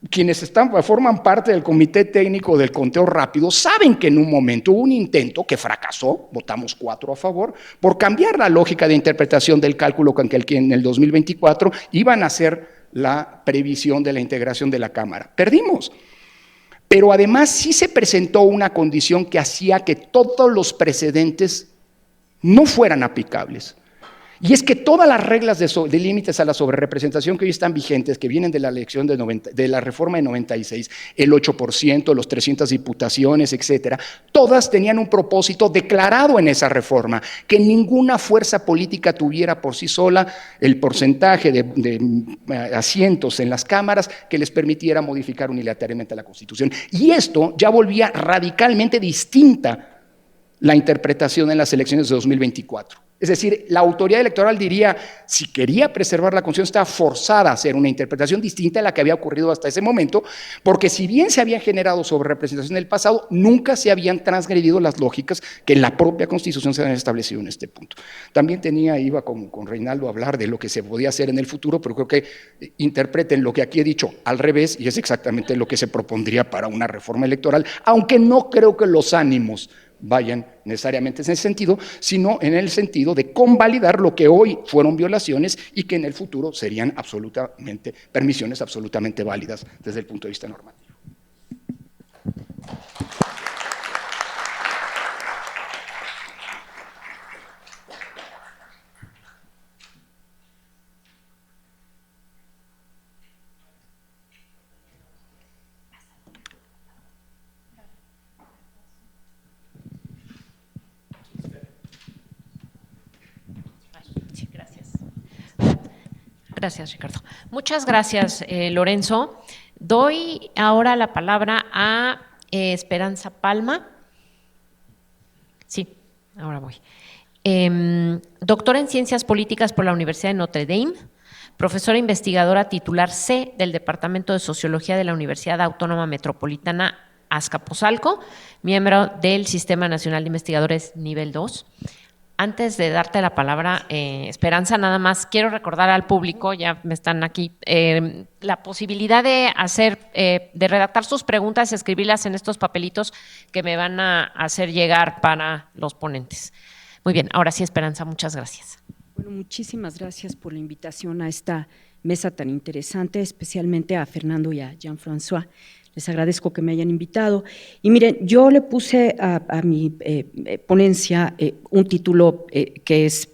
Quienes forman parte del comité técnico del conteo rápido saben que en un momento hubo un intento que fracasó, votamos 4 a favor, por cambiar la lógica de interpretación del cálculo con que en el 2024 iban a hacer la previsión de la integración de la Cámara. Perdimos. Pero además sí se presentó una condición que hacía que todos los precedentes no fueran aplicables. Y es que todas las reglas de límites a la sobrerepresentación que hoy están vigentes, que vienen de la elección de la reforma de 96, el 8%, los 300 diputaciones, etcétera, todas tenían un propósito declarado en esa reforma, que ninguna fuerza política tuviera por sí sola el porcentaje de asientos en las cámaras que les permitiera modificar unilateralmente la Constitución. Y esto ya volvía radicalmente distinta la interpretación en las elecciones de 2024. Es decir, la autoridad electoral diría, si quería preservar la Constitución, estaba forzada a hacer una interpretación distinta a la que había ocurrido hasta ese momento, porque si bien se había generado sobrerepresentación en el pasado, nunca se habían transgredido las lógicas que en la propia Constitución se habían establecido en este punto. También iba con Reinaldo a hablar de lo que se podía hacer en el futuro, pero creo que interpreten lo que aquí he dicho al revés, y es exactamente lo que se propondría para una reforma electoral, aunque no creo que los ánimos vayan necesariamente en ese sentido, sino en el sentido de convalidar lo que hoy fueron violaciones y que en el futuro serían permisiones absolutamente válidas desde el punto de vista normativo. Gracias, Ricardo. Muchas gracias, Lorenzo. Doy ahora la palabra a Esperanza Palma. Sí, ahora voy. Doctora en Ciencias Políticas por la Universidad de Notre Dame, profesora investigadora titular C del Departamento de Sociología de la Universidad Autónoma Metropolitana Azcapotzalco, miembro del Sistema Nacional de Investigadores Nivel 2. Antes de darte la palabra, Esperanza, nada más quiero recordar al público, ya me están aquí, la posibilidad de de redactar sus preguntas y escribirlas en estos papelitos que me van a hacer llegar para los ponentes. Muy bien, ahora sí, Esperanza, muchas gracias. Bueno, muchísimas gracias por la invitación a esta mesa tan interesante, especialmente a Fernando y a Jean-François. Les agradezco que me hayan invitado. Y miren, yo le puse a mi ponencia un título que es,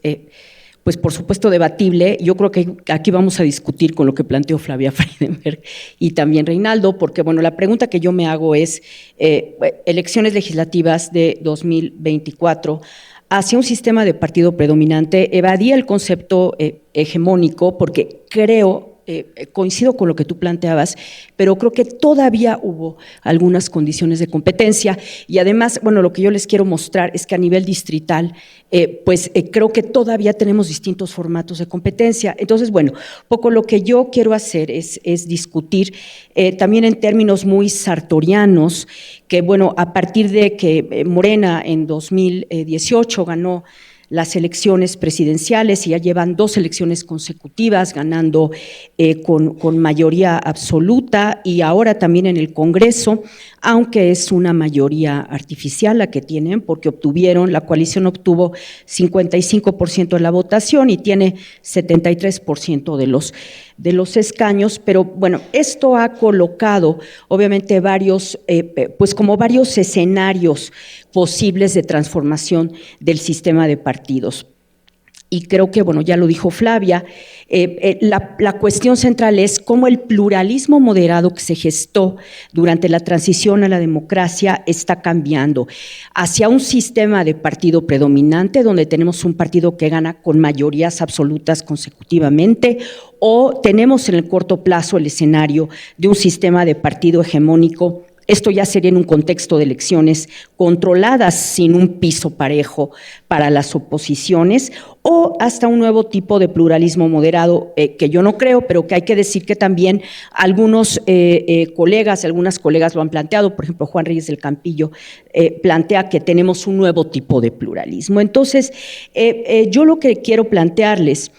pues por supuesto, debatible. Yo creo que aquí vamos a discutir con lo que planteó Flavia Freidenberg y también Reinaldo, porque bueno, la pregunta que yo me hago es, elecciones legislativas de 2024, hacia un sistema de partido predominante, evadía el concepto hegemónico, porque creo, coincido con lo que tú planteabas, pero creo que todavía hubo algunas condiciones de competencia y además, bueno, lo que yo les quiero mostrar es que a nivel distrital, creo que todavía tenemos distintos formatos de competencia. Entonces, bueno, poco lo que yo quiero hacer es discutir también en términos muy sartorianos, que bueno, a partir de que Morena en 2018 ganó las elecciones presidenciales y ya llevan 2 elecciones consecutivas ganando con mayoría absoluta y ahora también en el Congreso, aunque es una mayoría artificial la que tienen porque la coalición obtuvo 55% de la votación y tiene 73% de los escaños, pero bueno, esto ha colocado obviamente varios escenarios posibles de transformación del sistema de partidos. Y creo que, bueno, ya lo dijo Flavia, la cuestión central es cómo el pluralismo moderado que se gestó durante la transición a la democracia está cambiando hacia un sistema de partido predominante, donde tenemos un partido que gana con mayorías absolutas consecutivamente, o tenemos en el corto plazo el escenario de un sistema de partido hegemónico. Esto ya sería en un contexto de elecciones controladas sin un piso parejo para las oposiciones o hasta un nuevo tipo de pluralismo moderado que yo no creo, pero que hay que decir que también algunas colegas lo han planteado, por ejemplo Juan Reyes del Campillo plantea que tenemos un nuevo tipo de pluralismo. Entonces, yo lo que quiero plantearles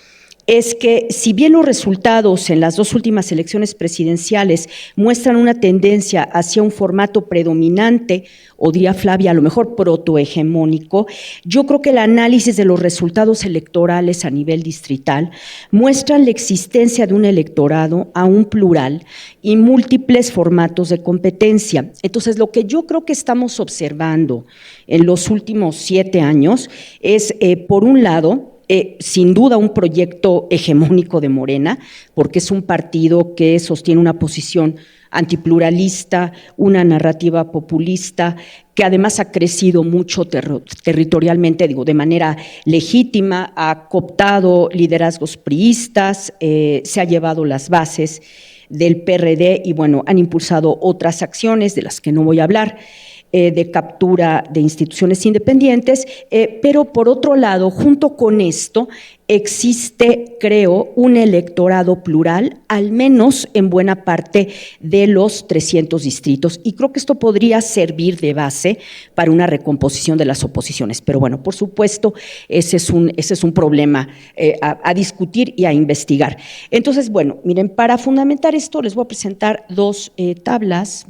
es que si bien los resultados en las dos últimas elecciones presidenciales muestran una tendencia hacia un formato predominante, o diría Flavia, a lo mejor protohegemónico, yo creo que el análisis de los resultados electorales a nivel distrital muestran la existencia de un electorado aún plural y múltiples formatos de competencia. Entonces, lo que yo creo que estamos observando en los últimos 7 años es, por un lado, sin duda un proyecto hegemónico de Morena, porque es un partido que sostiene una posición antipluralista, una narrativa populista, que además ha crecido mucho territorialmente, digo, de manera legítima, ha cooptado liderazgos priistas, se ha llevado las bases del PRD y, bueno, han impulsado otras acciones de las que no voy a hablar, de captura de instituciones independientes, pero por otro lado, junto con esto, existe, creo, un electorado plural, al menos en buena parte de los 300 distritos, y creo que esto podría servir de base para una recomposición de las oposiciones. Pero bueno, por supuesto, ese es un problema a discutir y a investigar. Entonces, bueno, miren, para fundamentar esto les voy a presentar 2 tablas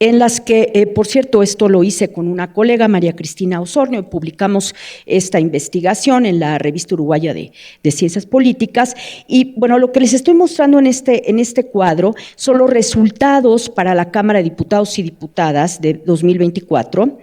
en las que, por cierto, esto lo hice con una colega, María Cristina Osornio, y publicamos esta investigación en la Revista Uruguaya de Ciencias Políticas, y bueno, lo que les estoy mostrando en este cuadro son los resultados para la Cámara de Diputados y Diputadas de 2024,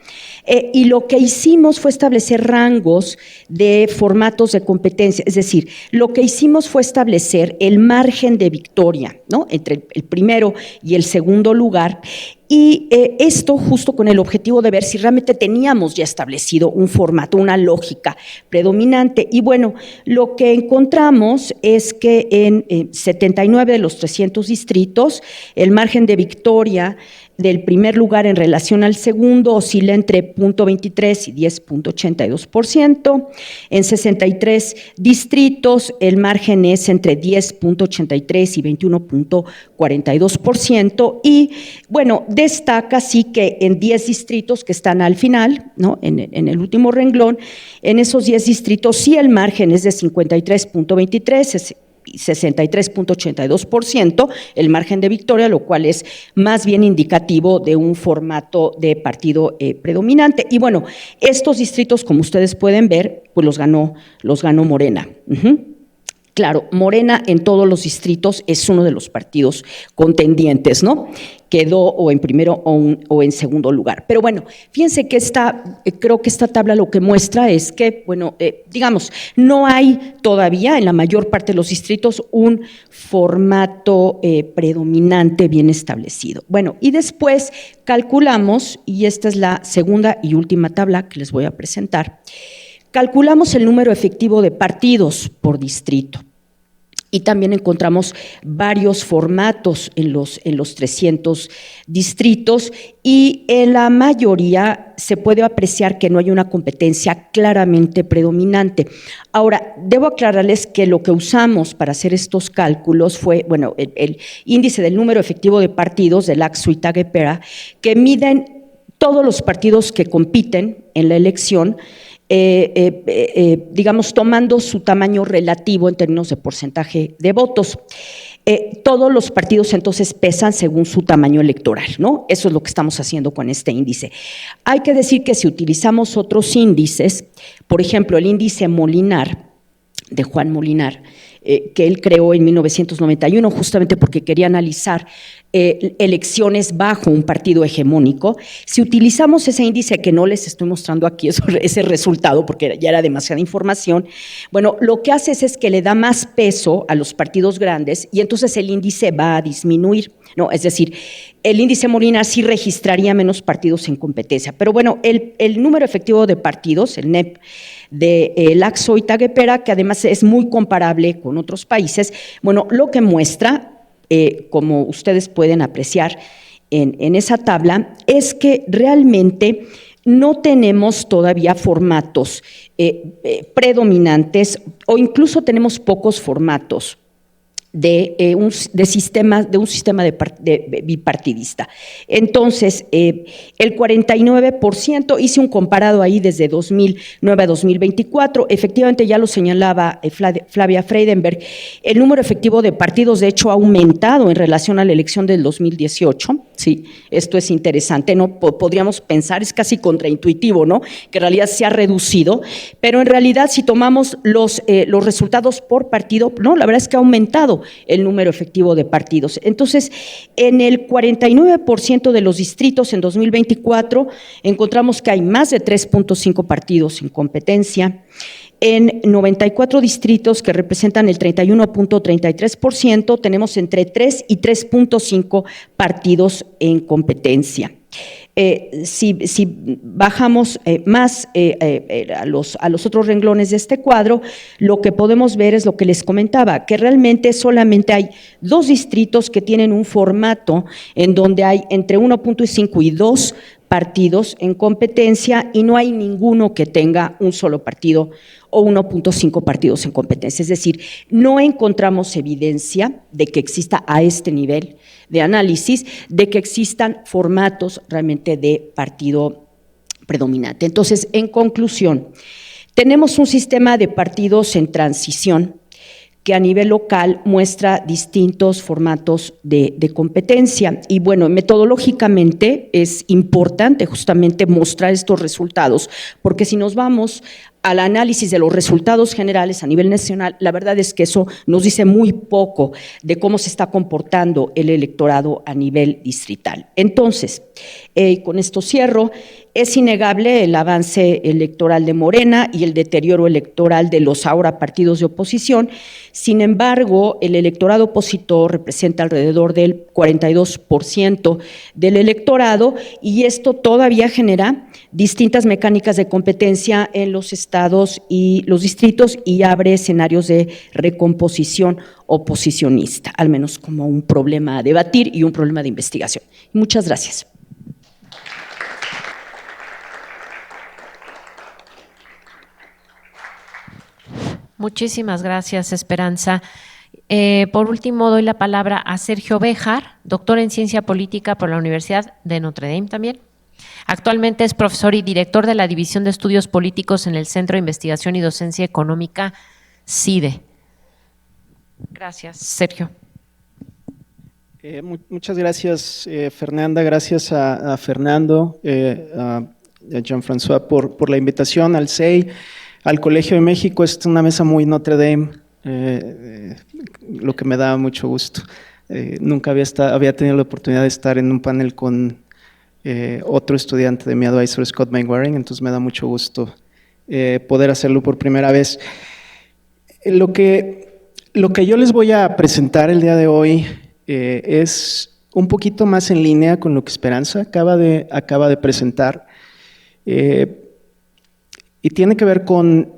y lo que hicimos fue establecer rangos de formatos de competencia, es decir, lo que hicimos fue establecer el margen de victoria, ¿no?, entre el primero y el segundo lugar, y esto justo con el objetivo de ver si realmente teníamos ya establecido un formato, una lógica predominante. Y bueno, lo que encontramos es que en 79 de los 300 distritos, el margen de victoria del primer lugar en relación al segundo oscila entre 0.23 y 10.82%. En 63 distritos el margen es entre 10.83 y 21.42%, y bueno, destaca sí que en 10 distritos que están al final, ¿no?, en el último renglón, en esos 10 distritos sí el margen es de 53.23, 63.82% el margen de victoria, lo cual es más bien indicativo de un formato de partido predominante. Y bueno, estos distritos, como ustedes pueden ver, pues los ganó Morena. Claro, Morena en todos los distritos es uno de los partidos contendientes, ¿no? Quedó o en primero o en segundo lugar. Pero bueno, fíjense que creo que esta tabla lo que muestra es que, bueno, digamos, no hay todavía en la mayor parte de los distritos un formato predominante bien establecido. Bueno, y después calculamos, y esta es la segunda y última tabla que les voy a presentar, calculamos el número efectivo de partidos por distrito. Y también encontramos varios formatos en los 300 distritos, y en la mayoría se puede apreciar que no hay una competencia claramente predominante. Ahora, debo aclararles que lo que usamos para hacer estos cálculos fue, bueno, el índice del número efectivo de partidos del Laxo-Itaguepera, que miden todos los partidos que compiten en la elección, digamos, tomando su tamaño relativo en términos de porcentaje de votos. Todos los partidos entonces pesan según su tamaño electoral, ¿no? Eso es lo que estamos haciendo con este índice. Hay que decir que si utilizamos otros índices, por ejemplo, el índice Molinar, de Juan Molinar, que él creó en 1991, justamente porque quería analizar elecciones bajo un partido hegemónico. Si utilizamos ese índice, que no les estoy mostrando aquí ese resultado porque ya era demasiada información, bueno, lo que hace es que le da más peso a los partidos grandes, y entonces el índice va a disminuir, ¿no? Es decir, el índice Molinar sí registraría menos partidos en competencia, pero bueno, el número efectivo de partidos, el NEP, de Laxo-Itaguepera, que además es muy comparable con otros países, bueno, lo que muestra, como ustedes pueden apreciar en esa tabla, es que realmente no tenemos todavía formatos predominantes, o incluso tenemos pocos formatos un sistema bipartidista. Entonces, el 49%, hice un comparado ahí desde 2009 a 2024, efectivamente ya lo señalaba Flavia Freidenberg, el número efectivo de partidos de hecho ha aumentado en relación a la elección del 2018, sí, esto es interesante, ¿no? Podríamos pensar, es casi contraintuitivo, ¿no? Que en realidad se ha reducido, pero en realidad si tomamos los resultados por partido, no, la verdad es que ha aumentado el número efectivo de partidos. Entonces, en el 49% de los distritos en 2024 encontramos que hay más de 3.5 partidos en competencia. En 94 distritos que representan el 31.33%, tenemos entre 3 y 3.5 partidos en competencia. Si bajamos más a los otros renglones de este cuadro, lo que podemos ver es lo que les comentaba, que realmente solamente hay 2 distritos que tienen un formato en donde hay entre 1.5 y 2 partidos en competencia y no hay ninguno que tenga un solo partido o 1.5 partidos en competencia. Es decir, no encontramos evidencia de que exista a este nivel de análisis, de que existan formatos realmente de partido predominante. Entonces, en conclusión, tenemos un sistema de partidos en transición que a nivel local muestra distintos formatos de competencia. Y bueno, metodológicamente es importante justamente mostrar estos resultados, porque si nos vamos al análisis de los resultados generales a nivel nacional, la verdad es que eso nos dice muy poco de cómo se está comportando el electorado a nivel distrital. Entonces, con esto cierro, es innegable el avance electoral de Morena y el deterioro electoral de los ahora partidos de oposición. Sin embargo, el electorado opositor representa alrededor del 42% del electorado y esto todavía genera distintas mecánicas de competencia en los estados y los distritos y abre escenarios de recomposición oposicionista, al menos como un problema a debatir y un problema de investigación. Muchas gracias. Muchísimas gracias, Esperanza. Por último, doy la palabra a Sergio Béjar, doctor en Ciencia Política por la Universidad de Notre Dame también. Actualmente es profesor y director de la División de Estudios Políticos en el Centro de Investigación y Docencia Económica, CIDE. Gracias, Sergio. Muchas gracias, Fernanda. Gracias a Fernando, a Jean-François por la invitación al CEI, al Colegio de México. Es una mesa muy Notre Dame, lo que me da mucho gusto. Nunca había tenido la oportunidad de estar en un panel con otro estudiante de mi advisor, Scott Mainwaring, entonces me da mucho gusto poder hacerlo por primera vez. Lo que yo les voy a presentar el día de hoy es un poquito más en línea con lo que Esperanza acaba de presentar y tiene que ver con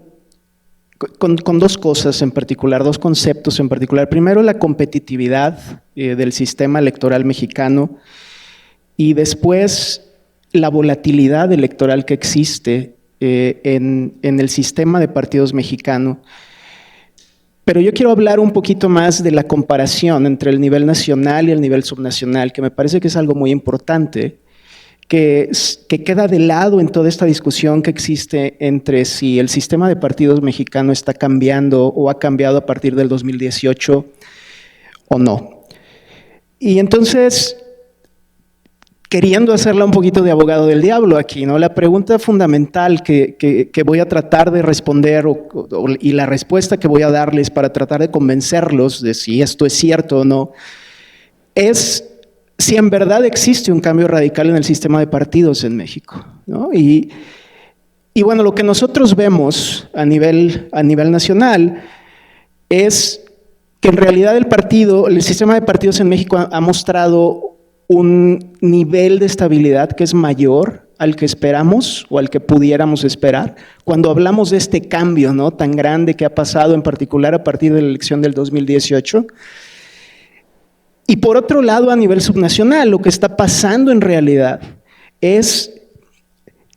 2 cosas en particular, 2 conceptos en particular. Primero, la competitividad del sistema electoral mexicano y después la volatilidad electoral que existe en el sistema de partidos mexicano. Pero yo quiero hablar un poquito más de la comparación entre el nivel nacional y el nivel subnacional, que me parece que es algo muy importante, que queda de lado en toda esta discusión que existe entre si el sistema de partidos mexicano está cambiando o ha cambiado a partir del 2018 o no. Y entonces, queriendo hacerla un poquito de abogado del diablo aquí, ¿no? La pregunta fundamental que voy a tratar de responder y la respuesta que voy a darles para tratar de convencerlos de si esto es cierto o no, es si en verdad existe un cambio radical en el sistema de partidos en México, ¿no? Y bueno, lo que nosotros vemos a nivel nacional es que en realidad el sistema de partidos en México ha mostrado un nivel de estabilidad que es mayor al que esperamos o al que pudiéramos esperar cuando hablamos de este cambio, ¿no?, tan grande que ha pasado en particular a partir de la elección del 2018. Y por otro lado, a nivel subnacional, lo que está pasando en realidad es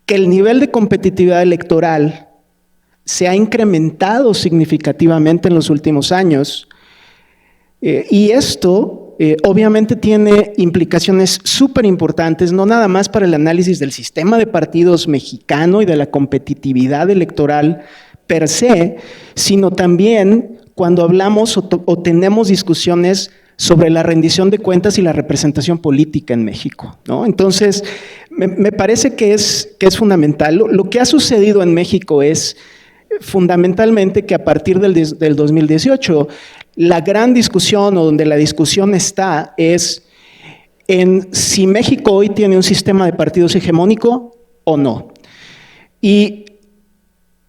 que el nivel de competitividad electoral se ha incrementado significativamente en los últimos años Y esto obviamente tiene implicaciones súper importantes, no nada más para el análisis del sistema de partidos mexicano y de la competitividad electoral per se, sino también cuando hablamos o tenemos discusiones sobre la rendición de cuentas y la representación política en México, ¿no? Entonces, me parece que es fundamental. Lo que ha sucedido en México es fundamentalmente que a partir del 2018, la gran discusión o donde la discusión está es en si México hoy tiene un sistema de partidos hegemónico o no. Y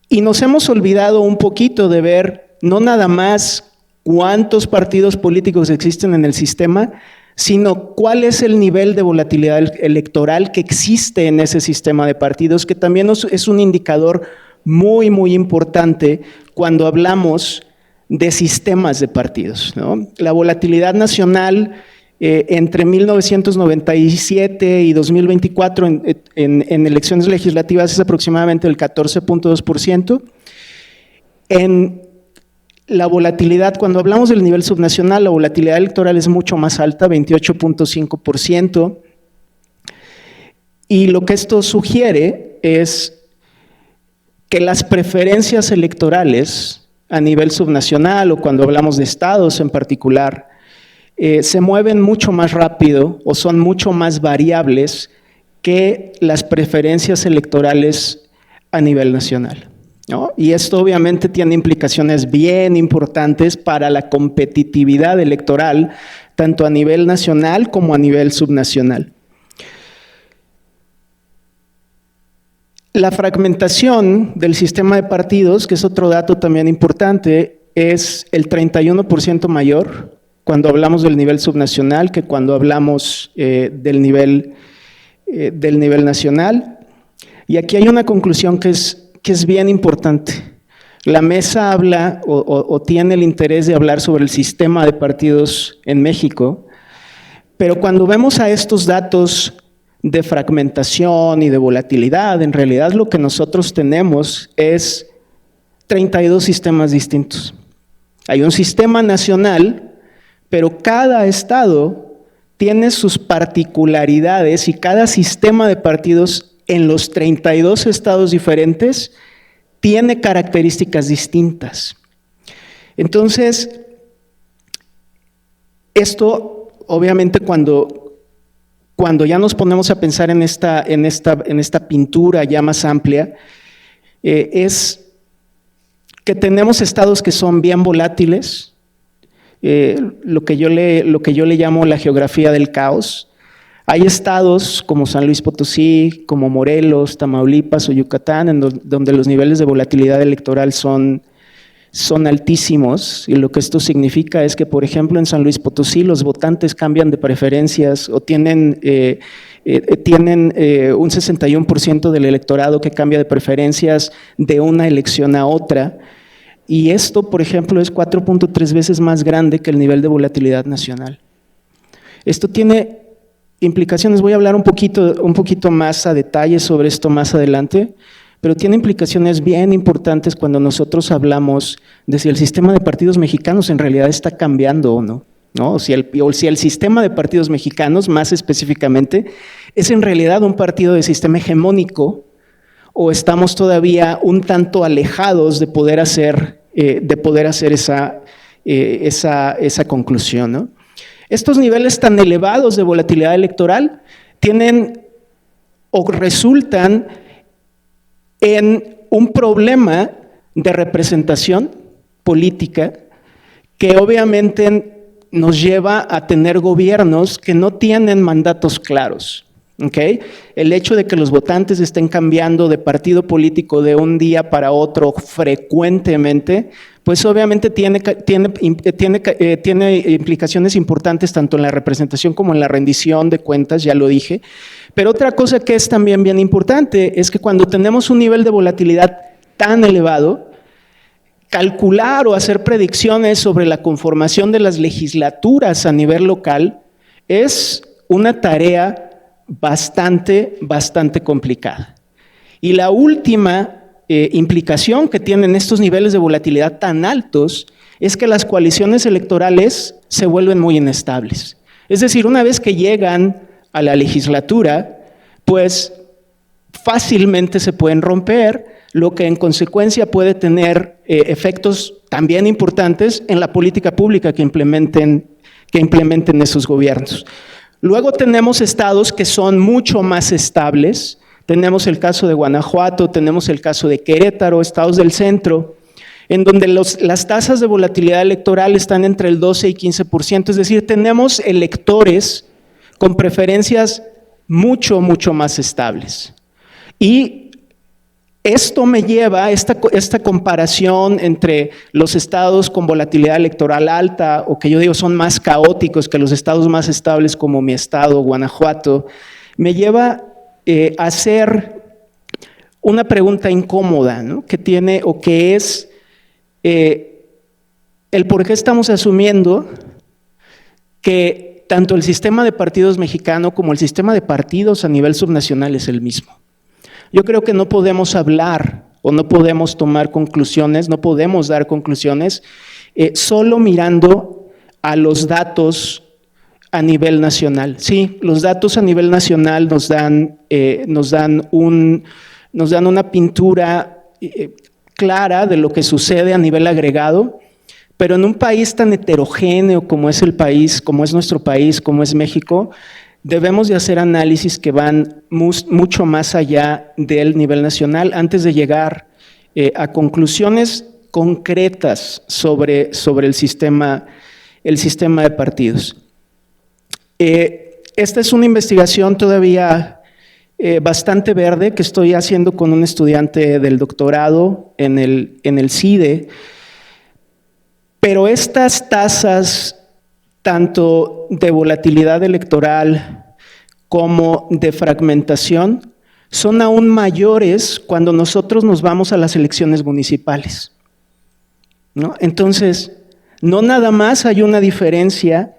nos hemos olvidado un poquito de ver no nada más cuántos partidos políticos existen en el sistema, sino cuál es el nivel de volatilidad electoral que existe en ese sistema de partidos, que también es un indicador muy, muy importante cuando hablamos de sistemas de partidos, ¿no? La volatilidad nacional entre 1997 y 2024 en elecciones legislativas es aproximadamente el 14.2%. En la volatilidad, cuando hablamos del nivel subnacional, la volatilidad electoral es mucho más alta, 28.5%. Y lo que esto sugiere es que las preferencias electorales a nivel subnacional o cuando hablamos de estados en particular, se mueven mucho más rápido o son mucho más variables que las preferencias electorales a nivel nacional, ¿no? Y esto obviamente tiene implicaciones bien importantes para la competitividad electoral, tanto a nivel nacional como a nivel subnacional. La fragmentación del sistema de partidos, que es otro dato también importante, es el 31% mayor cuando hablamos del nivel subnacional que cuando hablamos del nivel nacional. Y aquí hay una conclusión que es bien importante. La mesa habla o tiene el interés de hablar sobre el sistema de partidos en México, pero cuando vemos a estos datos de fragmentación y de volatilidad, en realidad lo que nosotros tenemos es 32 sistemas distintos. Hay un sistema nacional, pero cada estado tiene sus particularidades y cada sistema de partidos en los 32 estados diferentes tiene características distintas. Entonces, esto obviamente cuando ya nos ponemos a pensar en esta pintura ya más amplia, es que tenemos estados que son bien volátiles, lo que yo le llamo la geografía del caos. Hay estados como San Luis Potosí, como Morelos, Tamaulipas o Yucatán, donde los niveles de volatilidad electoral son altísimos, y lo que esto significa es que, por ejemplo, en San Luis Potosí los votantes cambian de preferencias o tienen un 61% del electorado que cambia de preferencias de una elección a otra, y esto, por ejemplo, es 4.3 veces más grande que el nivel de volatilidad nacional. Esto tiene implicaciones, voy a hablar un poquito más a detalle sobre esto más adelante, pero tiene implicaciones bien importantes cuando nosotros hablamos de si el sistema de partidos mexicanos en realidad está cambiando o no, ¿no? O si el sistema de partidos mexicanos, más específicamente, es en realidad un partido de sistema hegemónico o estamos todavía un tanto alejados de poder hacer esa conclusión, ¿no? Estos niveles tan elevados de volatilidad electoral tienen o resultan en un problema de representación política que obviamente nos lleva a tener gobiernos que no tienen mandatos claros. ¿Okay? El hecho de que los votantes estén cambiando de partido político de un día para otro frecuentemente, pues obviamente tiene implicaciones importantes tanto en la representación como en la rendición de cuentas, ya lo dije. Pero otra cosa que es también bien importante es que cuando tenemos un nivel de volatilidad tan elevado, calcular o hacer predicciones sobre la conformación de las legislaturas a nivel local es una tarea bastante complicada. Y la última implicación que tienen estos niveles de volatilidad tan altos es que las coaliciones electorales se vuelven muy inestables. Es decir, una vez que llegan a la legislatura, pues fácilmente se pueden romper, lo que en consecuencia puede tener efectos también importantes en la política pública que implementen esos gobiernos. Luego tenemos estados que son mucho más estables. Tenemos el caso de Guanajuato, tenemos el caso de Querétaro, estados del centro, en donde las tasas de volatilidad electoral están entre el 12 y 15%, es decir, tenemos electores con preferencias mucho más estables. Y esto me lleva a esta comparación entre los estados con volatilidad electoral alta, o que yo digo son más caóticos que los estados más estables como mi estado, Guanajuato, me lleva a hacer una pregunta incómoda, ¿no? Que es el por qué estamos asumiendo que tanto el sistema de partidos mexicano como el sistema de partidos a nivel subnacional es el mismo. Yo creo que no podemos hablar o no podemos tomar conclusiones, no podemos dar conclusiones solo mirando a los datos a nivel nacional. Sí, los datos a nivel nacional nos dan una pintura clara de lo que sucede a nivel agregado, pero en un país tan heterogéneo como es el país, como es nuestro país, como es México, debemos de hacer análisis que van mucho más allá del nivel nacional antes de llegar a conclusiones concretas sobre el sistema de partidos. Esta es una investigación todavía bastante verde que estoy haciendo con un estudiante del doctorado en el CIDE, pero estas tasas tanto de volatilidad electoral como de fragmentación son aún mayores cuando nosotros nos vamos a las elecciones municipales, ¿no? Entonces, no nada más hay una diferencia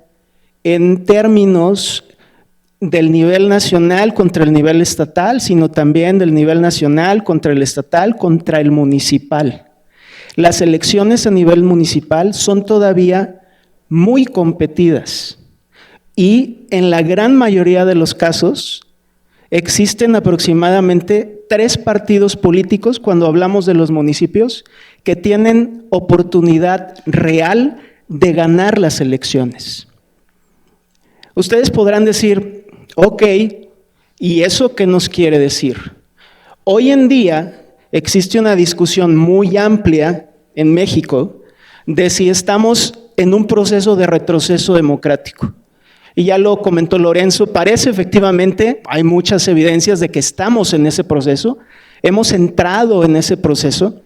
en términos del nivel nacional contra el nivel estatal, sino también del nivel nacional contra el estatal, contra el municipal. Las elecciones a nivel municipal son todavía muy competidas y en la gran mayoría de los casos existen aproximadamente 3 partidos políticos cuando hablamos de los municipios que tienen oportunidad real de ganar las elecciones. Ustedes podrán decir, ok, ¿y eso qué nos quiere decir? Hoy en día existe una discusión muy amplia en México de si estamos en un proceso de retroceso democrático. Y ya lo comentó Lorenzo, parece efectivamente, hay muchas evidencias de que estamos en ese proceso, hemos entrado en ese proceso,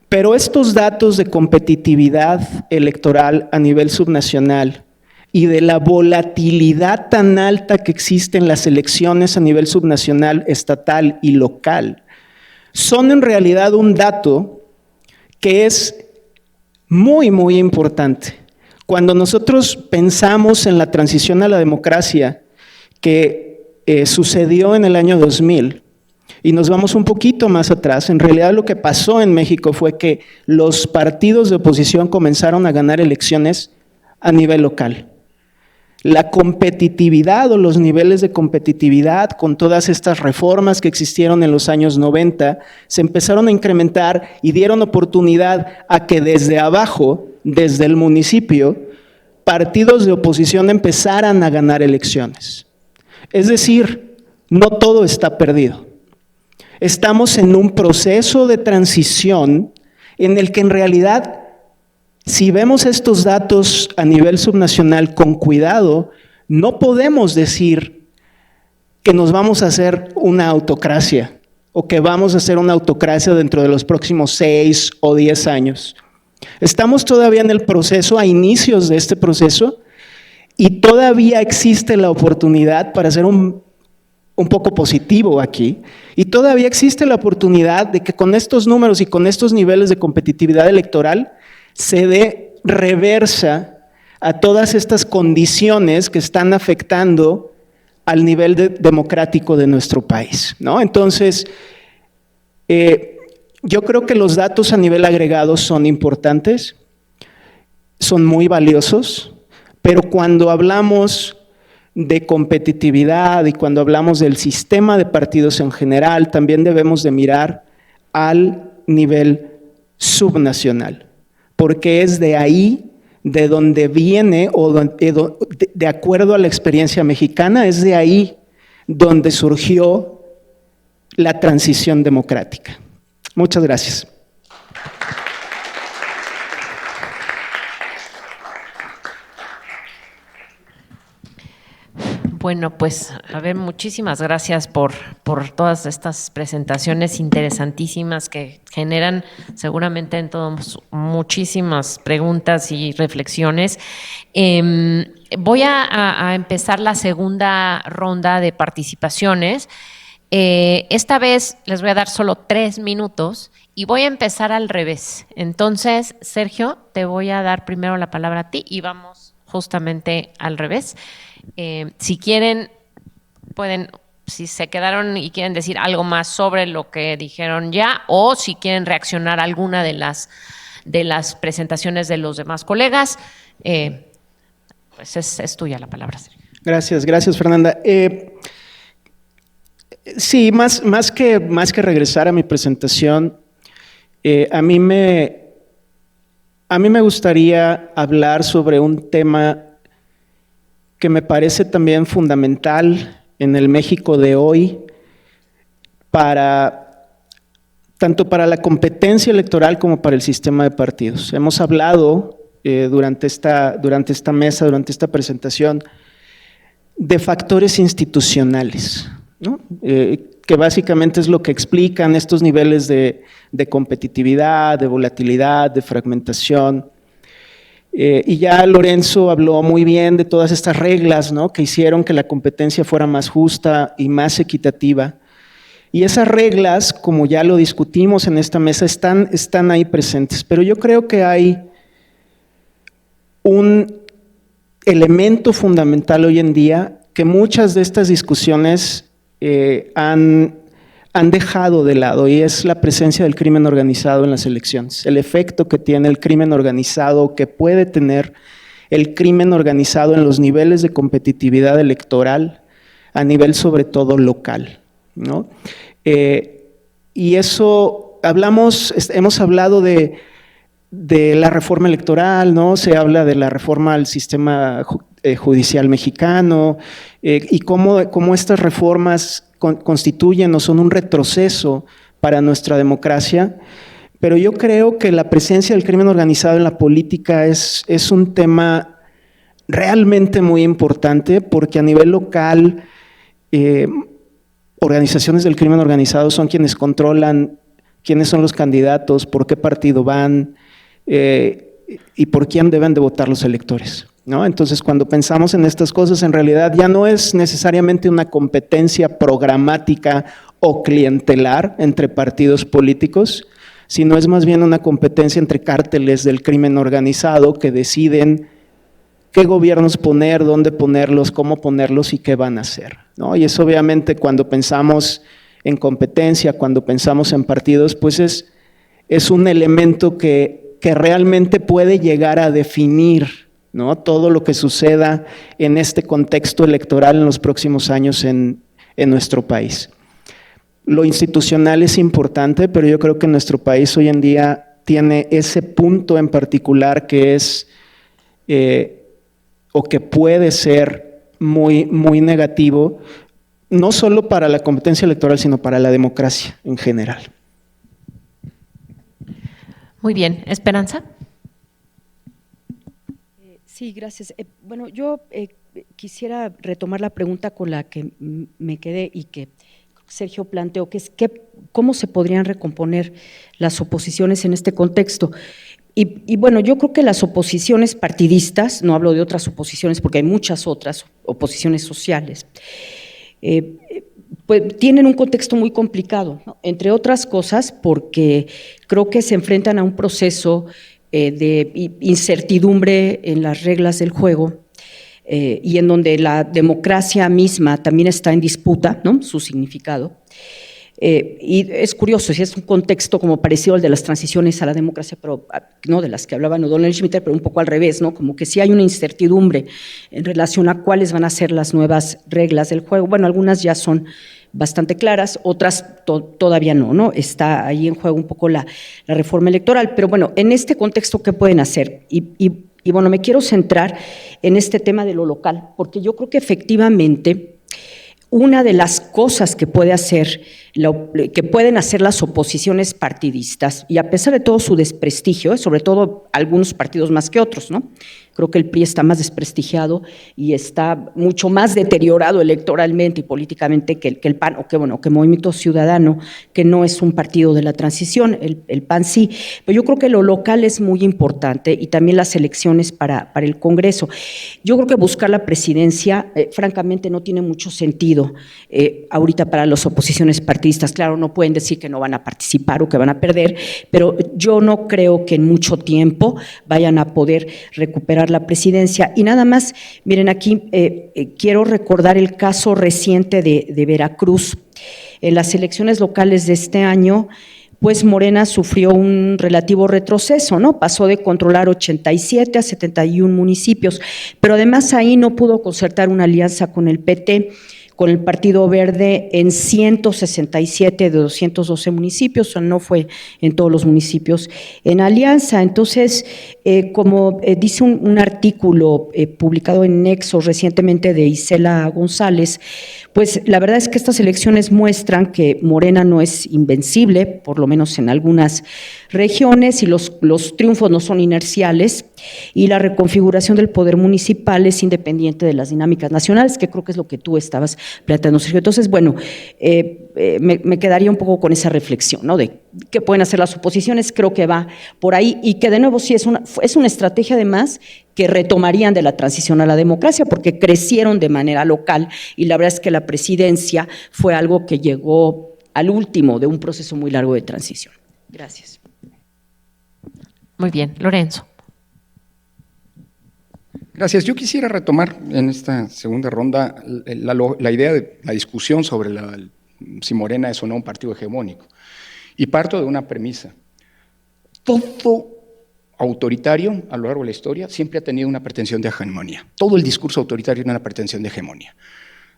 pero estos datos de competitividad electoral a nivel subnacional y de la volatilidad tan alta que existe en las elecciones a nivel subnacional, estatal y local, son en realidad un dato que es muy importante. Cuando nosotros pensamos en la transición a la democracia que sucedió en el año 2000 y nos vamos un poquito más atrás, en realidad lo que pasó en México fue que los partidos de oposición comenzaron a ganar elecciones a nivel local. La competitividad o los niveles de competitividad con todas estas reformas que existieron en los años 90 se empezaron a incrementar y dieron oportunidad a que desde abajo, desde el municipio, partidos de oposición empezaran a ganar elecciones. Es decir, no todo está perdido. Estamos en un proceso de transición en el que en realidad, si vemos estos datos a nivel subnacional con cuidado, no podemos decir que nos vamos a hacer una autocracia o que vamos a hacer una autocracia dentro de los próximos 6 o 10 años. Estamos todavía en el proceso, a inicios de este proceso, y todavía existe la oportunidad para ser un poco positivo aquí, y todavía existe la oportunidad de que con estos números y con estos niveles de competitividad electoral se dé reversa a todas estas condiciones que están afectando al nivel democrático de nuestro país, ¿no? Entonces, yo creo que los datos a nivel agregado son importantes. son muy valiosos, pero cuando hablamos de competitividad y cuando hablamos del sistema de partidos en general, también debemos de mirar al nivel subnacional, porque es de ahí de donde viene, o de acuerdo a la experiencia mexicana, es de ahí donde surgió la transición democrática. Muchas gracias. Bueno, pues, a ver, muchísimas gracias por todas estas presentaciones interesantísimas que generan seguramente en todos muchísimas preguntas y reflexiones. Voy a empezar la segunda ronda de participaciones. Esta vez les voy a dar solo 3 minutos y voy a empezar al revés. Entonces, Sergio, te voy a dar primero la palabra a ti y vamos justamente al revés. Si quieren, pueden, si se quedaron y quieren decir algo más sobre lo que dijeron ya, o si quieren reaccionar a alguna de las presentaciones de los demás colegas, pues es tuya la palabra, Sergio. Gracias, Fernanda. Sí, más que regresar a mi presentación, a mí me gustaría hablar sobre un tema que me parece también fundamental en el México de hoy, tanto para la competencia electoral como para el sistema de partidos. Hemos hablado durante esta mesa, durante esta presentación, de factores institucionales, ¿no? Que básicamente es lo que explican estos niveles de competitividad, de volatilidad, de fragmentación. Y ya Lorenzo habló muy bien de todas estas reglas, ¿no?, que hicieron que la competencia fuera más justa y más equitativa. Y esas reglas, como ya lo discutimos en esta mesa, están ahí presentes. Pero yo creo que hay un elemento fundamental hoy en día que muchas de estas discusiones han dejado de lado, y es la presencia del crimen organizado en las elecciones, el efecto que tiene el crimen organizado, que puede tener el crimen organizado en los niveles de competitividad electoral a nivel sobre todo local, ¿no? Y eso hemos hablado de la reforma electoral, ¿no? Se habla de la reforma al sistema judicial mexicano, y cómo estas reformas constituyen o son un retroceso para nuestra democracia, pero yo creo que la presencia del crimen organizado en la política es un tema realmente muy importante, porque a nivel local, organizaciones del crimen organizado son quienes controlan quiénes son los candidatos, por qué partido van y por quién deben de votar los electores, ¿no? Entonces, cuando pensamos en estas cosas, en realidad ya no es necesariamente una competencia programática o clientelar entre partidos políticos, sino es más bien una competencia entre cárteles del crimen organizado que deciden qué gobiernos poner, dónde ponerlos, cómo ponerlos y qué van a hacer, ¿no? Y eso obviamente cuando pensamos en competencia, cuando pensamos en partidos, pues es un elemento que realmente puede llegar a definir, ¿no?, todo lo que suceda en este contexto electoral en los próximos años en nuestro país. Lo institucional es importante, pero yo creo que nuestro país hoy en día tiene ese punto en particular que es, o que puede ser muy, muy negativo, no solo para la competencia electoral, sino para la democracia en general. Muy bien. ¿Esperanza? Sí, gracias. Bueno, yo quisiera retomar la pregunta con la que me quedé y que Sergio planteó, que es cómo se podrían recomponer las oposiciones en este contexto. Y bueno, yo creo que las oposiciones partidistas, no hablo de otras oposiciones porque hay muchas otras oposiciones sociales, pues tienen un contexto muy complicado, ¿no? Entre otras cosas porque creo que se enfrentan a un proceso de incertidumbre en las reglas del juego, y en donde la democracia misma también está en disputa, ¿no?, su significado. Y es curioso, si es un contexto como parecido al de las transiciones a la democracia, pero no de las que hablaban O'Donnell y Schmitter, pero un poco al revés, ¿no? Como que sí hay una incertidumbre en relación a cuáles van a ser las nuevas reglas del juego. Bueno, algunas ya son bastante claras, otras todavía no, ¿no? Está ahí en juego un poco la reforma electoral, pero bueno, en este contexto, ¿qué pueden hacer? Y bueno, me quiero centrar en este tema de lo local, porque yo creo que efectivamente una de las cosas que pueden hacer las oposiciones partidistas, y a pesar de todo su desprestigio, sobre todo algunos partidos más que otros, ¿no? Creo que el PRI está más desprestigiado y está mucho más deteriorado electoralmente y políticamente que el PAN, o que Movimiento Ciudadano, que no es un partido de la transición, el PAN sí. Pero yo creo que lo local es muy importante y también las elecciones para el Congreso. Yo creo que buscar la presidencia, francamente, no tiene mucho sentido ahorita para las oposiciones partidistas. Claro, no pueden decir que no van a participar o que van a perder, pero yo no creo que en mucho tiempo vayan a poder recuperar la presidencia. Y nada más, miren aquí, quiero recordar el caso reciente de Veracruz. En las elecciones locales de este año, pues Morena sufrió un relativo retroceso, ¿no? Pasó de controlar 87 a 71 municipios, pero además ahí no pudo concertar una alianza con el PT, con el Partido Verde en 167 de 212 municipios, o sea, no fue en todos los municipios en alianza. Entonces, como dice un artículo publicado en Nexo recientemente de Isela González, pues la verdad es que estas elecciones muestran que Morena no es invencible, por lo menos en algunas regiones, y los triunfos no son inerciales, y la reconfiguración del poder municipal es independiente de las dinámicas nacionales, que creo que es lo que tú estabas planteando, Sergio. Entonces, bueno, me quedaría un poco con esa reflexión, ¿no? De qué pueden hacer las oposiciones, creo que va por ahí, y que de nuevo sí es una estrategia además que retomarían de la transición a la democracia, porque crecieron de manera local, y la verdad es que la presidencia fue algo que llegó al último de un proceso muy largo de transición. Gracias. Muy bien, Lorenzo. Gracias. Yo quisiera retomar en esta segunda ronda la idea de la discusión sobre si Morena es o no un partido hegemónico. Y parto de una premisa. Todo autoritario a lo largo de la historia siempre ha tenido una pretensión de hegemonía. Todo el discurso autoritario tiene una pretensión de hegemonía.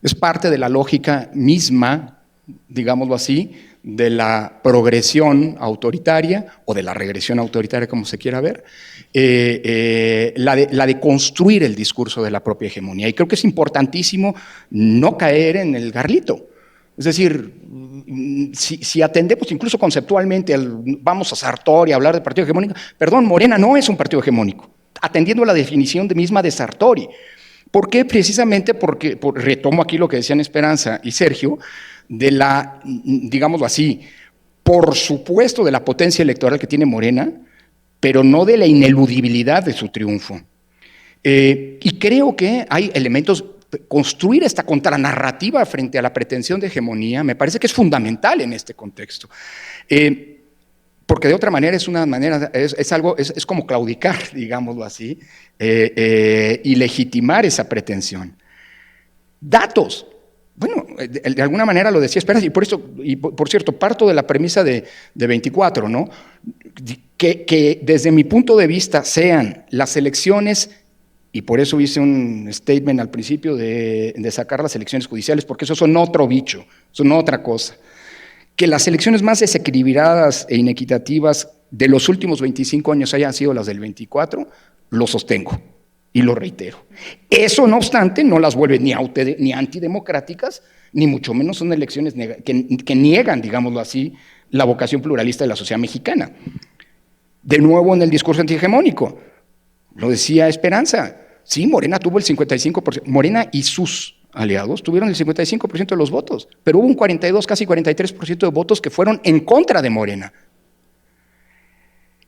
Es parte de la lógica misma, digámoslo así, de la progresión autoritaria o de la regresión autoritaria, como se quiera ver, la de construir el discurso de la propia hegemonía. Y creo que es importantísimo no caer en el garlito. Es decir, si atendemos incluso conceptualmente, vamos a Sartori a hablar de partido hegemónico, perdón, Morena no es un partido hegemónico, atendiendo a la definición misma de Sartori. ¿Por qué? Precisamente porque, retomo aquí lo que decían Esperanza y Sergio, de digámoslo así, por supuesto de la potencia electoral que tiene Morena, pero no de la ineludibilidad de su triunfo. Y creo que hay elementos, construir esta contranarrativa frente a la pretensión de hegemonía me parece que es fundamental en este contexto. Porque de otra manera es como claudicar, digámoslo así, y legitimar esa pretensión. Datos. Bueno, de alguna manera lo decía Esperanza, y por cierto, parto de la premisa de 24, ¿no? Que desde mi punto de vista sean las elecciones, y por eso hice un statement al principio de sacar las elecciones judiciales, porque eso son otro bicho, son otra cosa. Que las elecciones más desequilibradas e inequitativas de los últimos 25 años hayan sido las del 24, lo sostengo. Y lo reitero. Eso, no obstante, no las vuelve ni antidemocráticas, ni mucho menos son elecciones que niegan, digámoslo así, la vocación pluralista de la sociedad mexicana. De nuevo en el discurso antihegemónico, lo decía Esperanza, sí, Morena tuvo el 55%, Morena y sus aliados tuvieron el 55% de los votos, pero hubo un 42, casi 43% de votos que fueron en contra de Morena.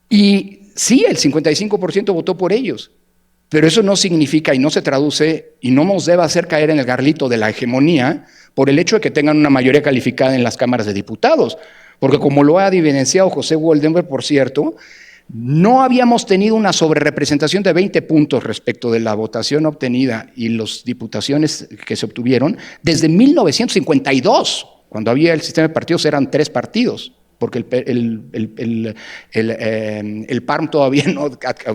Y sí, el 55% votó por ellos. Pero eso no significa y no se traduce y no nos debe hacer caer en el garlito de la hegemonía por el hecho de que tengan una mayoría calificada en las cámaras de diputados. Porque como lo ha evidenciado José Woldenberg, por cierto, no habíamos tenido una sobrerepresentación de 20 puntos respecto de la votación obtenida y las diputaciones que se obtuvieron desde 1952, Cuando había el sistema de partidos eran 3 partidos, porque el PARM todavía no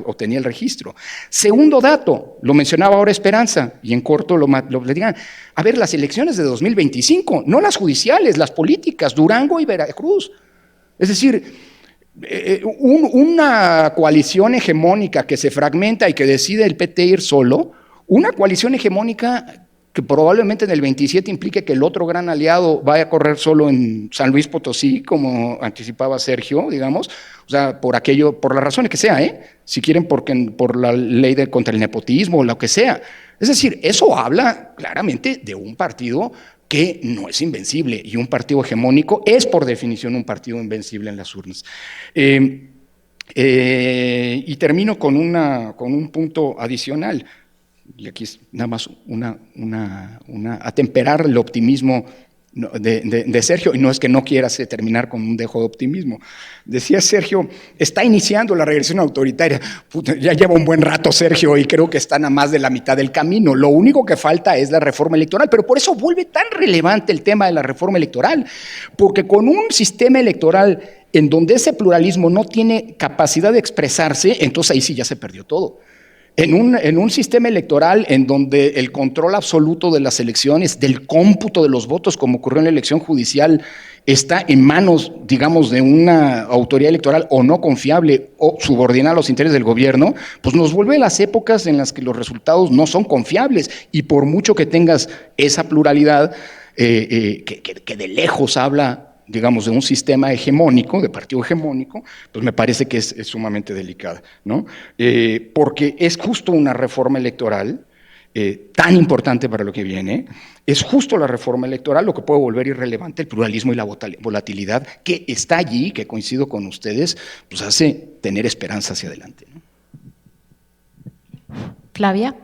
obtenía el registro. Segundo dato, lo mencionaba ahora Esperanza, y en corto le digan, a ver, las elecciones de 2025, no las judiciales, las políticas, Durango y Veracruz. Es decir, una coalición hegemónica que se fragmenta y que decide el PT ir solo, una coalición hegemónica que probablemente en el 27 implique que el otro gran aliado vaya a correr solo en San Luis Potosí, como anticipaba Sergio, digamos, o sea, por las razones que sea, si quieren por la ley contra el nepotismo o lo que sea. Es decir, eso habla claramente de un partido que no es invencible, y un partido hegemónico es por definición un partido invencible en las urnas. Y termino con un punto adicional. Y aquí es nada más atemperar el optimismo de Sergio, y no es que no quieras terminar con un dejo de optimismo. Decía Sergio, está iniciando la regresión autoritaria. Puta, ya lleva un buen rato Sergio, y creo que están a más de la mitad del camino. Lo único que falta es la reforma electoral, pero por eso vuelve tan relevante el tema de la reforma electoral, porque con un sistema electoral en donde ese pluralismo no tiene capacidad de expresarse, entonces ahí sí ya se perdió todo. En un sistema electoral en donde el control absoluto de las elecciones, del cómputo de los votos, como ocurrió en la elección judicial, está en manos, digamos, de una autoridad electoral o no confiable o subordinada a los intereses del gobierno, pues nos vuelve a las épocas en las que los resultados no son confiables, y por mucho que tengas esa pluralidad, que de lejos habla, digamos, de un sistema hegemónico, de partido hegemónico, pues me parece que es sumamente delicada, ¿no? Porque es justo una reforma electoral tan importante para lo que viene, es justo la reforma electoral lo que puede volver irrelevante el pluralismo y la volatilidad que está allí, que coincido con ustedes, pues hace tener esperanza hacia adelante, ¿no? Flavia.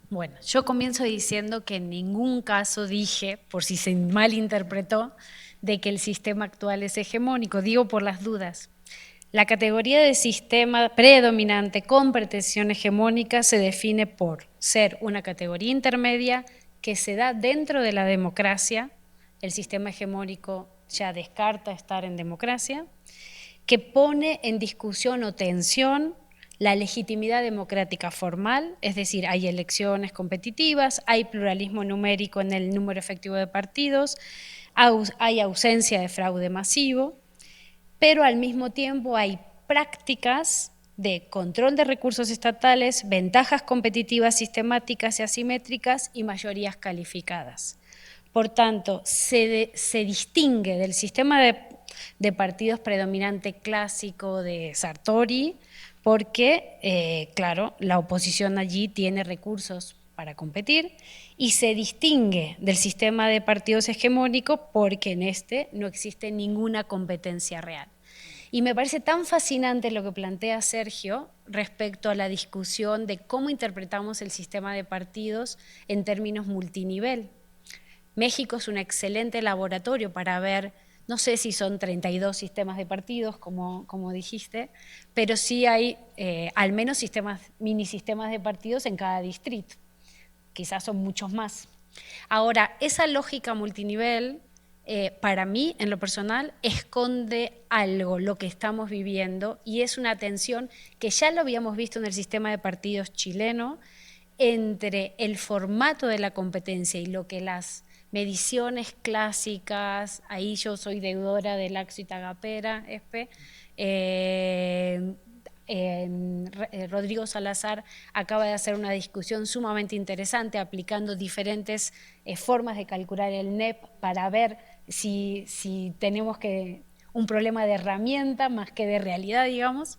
Bueno, yo comienzo diciendo que en ningún caso dije, por si se malinterpretó, de que el sistema actual es hegemónico. Digo por las dudas. La categoría de sistema predominante con pretensión hegemónica se define por ser una categoría intermedia que se da dentro de la democracia. El sistema hegemónico ya descarta estar en democracia, que pone en discusión o tensión la legitimidad democrática formal, es decir, hay elecciones competitivas, hay pluralismo numérico en el número efectivo de partidos, hay ausencia de fraude masivo, pero al mismo tiempo hay prácticas de control de recursos estatales, ventajas competitivas sistemáticas y asimétricas y mayorías calificadas. Por tanto, se distingue del sistema de partidos predominante clásico de Sartori, porque, claro, la oposición allí tiene recursos para competir, y se distingue del sistema de partidos hegemónico porque en este no existe ninguna competencia real. Y me parece tan fascinante lo que plantea Sergio respecto a la discusión de cómo interpretamos el sistema de partidos en términos multinivel. México es un excelente laboratorio para ver, no sé si son 32 sistemas de partidos, como dijiste, pero sí hay al menos mini sistemas de partidos en cada distrito. Quizás son muchos más. Ahora, esa lógica multinivel, para mí, en lo personal, esconde algo, lo que estamos viviendo, y es una tensión que ya lo habíamos visto en el sistema de partidos chileno, entre el formato de la competencia y lo que las mediciones clásicas, ahí yo soy deudora de Laxo y Tagapera, Rodrigo Salazar acaba de hacer una discusión sumamente interesante aplicando diferentes formas de calcular el NEP para ver si tenemos un problema de herramienta más que de realidad, digamos.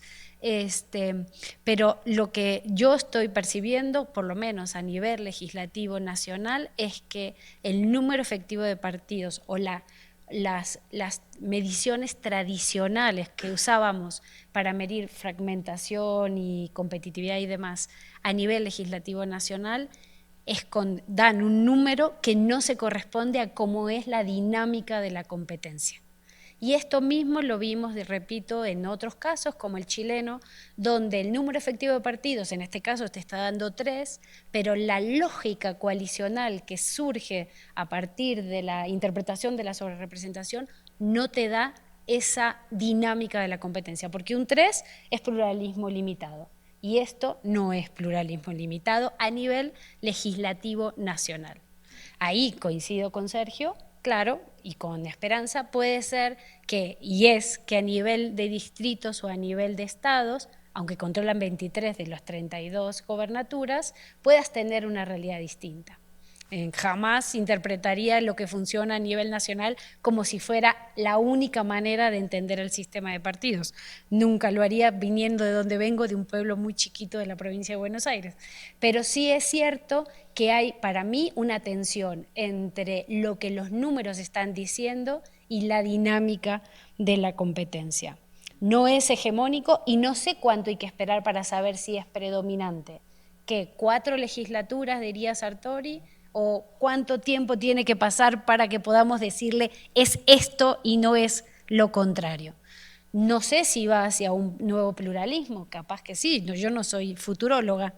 Pero lo que yo estoy percibiendo, por lo menos a nivel legislativo nacional, es que el número efectivo de partidos o las mediciones tradicionales que usábamos para medir fragmentación y competitividad y demás a nivel legislativo nacional dan un número que no se corresponde a cómo es la dinámica de la competencia. Y esto mismo lo vimos, repito, en otros casos, como el chileno, donde el número efectivo de partidos, en este caso te está dando 3, pero la lógica coalicional que surge a partir de la interpretación de la sobrerepresentación no te da esa dinámica de la competencia, porque un 3 es pluralismo limitado. Y esto no es pluralismo limitado a nivel legislativo nacional. Ahí coincido con Sergio, claro, y con Esperanza, puede ser que, y es que a nivel de distritos o a nivel de estados, aunque controlan 23 de las 32 gobernaturas, puedas tener una realidad distinta. Jamás interpretaría lo que funciona a nivel nacional como si fuera la única manera de entender el sistema de partidos. Nunca lo haría viniendo de donde vengo, de un pueblo muy chiquito de la provincia de Buenos Aires. Pero sí es cierto que hay para mí una tensión entre lo que los números están diciendo y la dinámica de la competencia. No es hegemónico y no sé cuánto hay que esperar para saber si es predominante. ¿Qué? 4 legislaturas, diría Sartori, o cuánto tiempo tiene que pasar para que podamos decirle es esto y no es lo contrario. No sé si va hacia un nuevo pluralismo, capaz que sí, yo no soy futuróloga,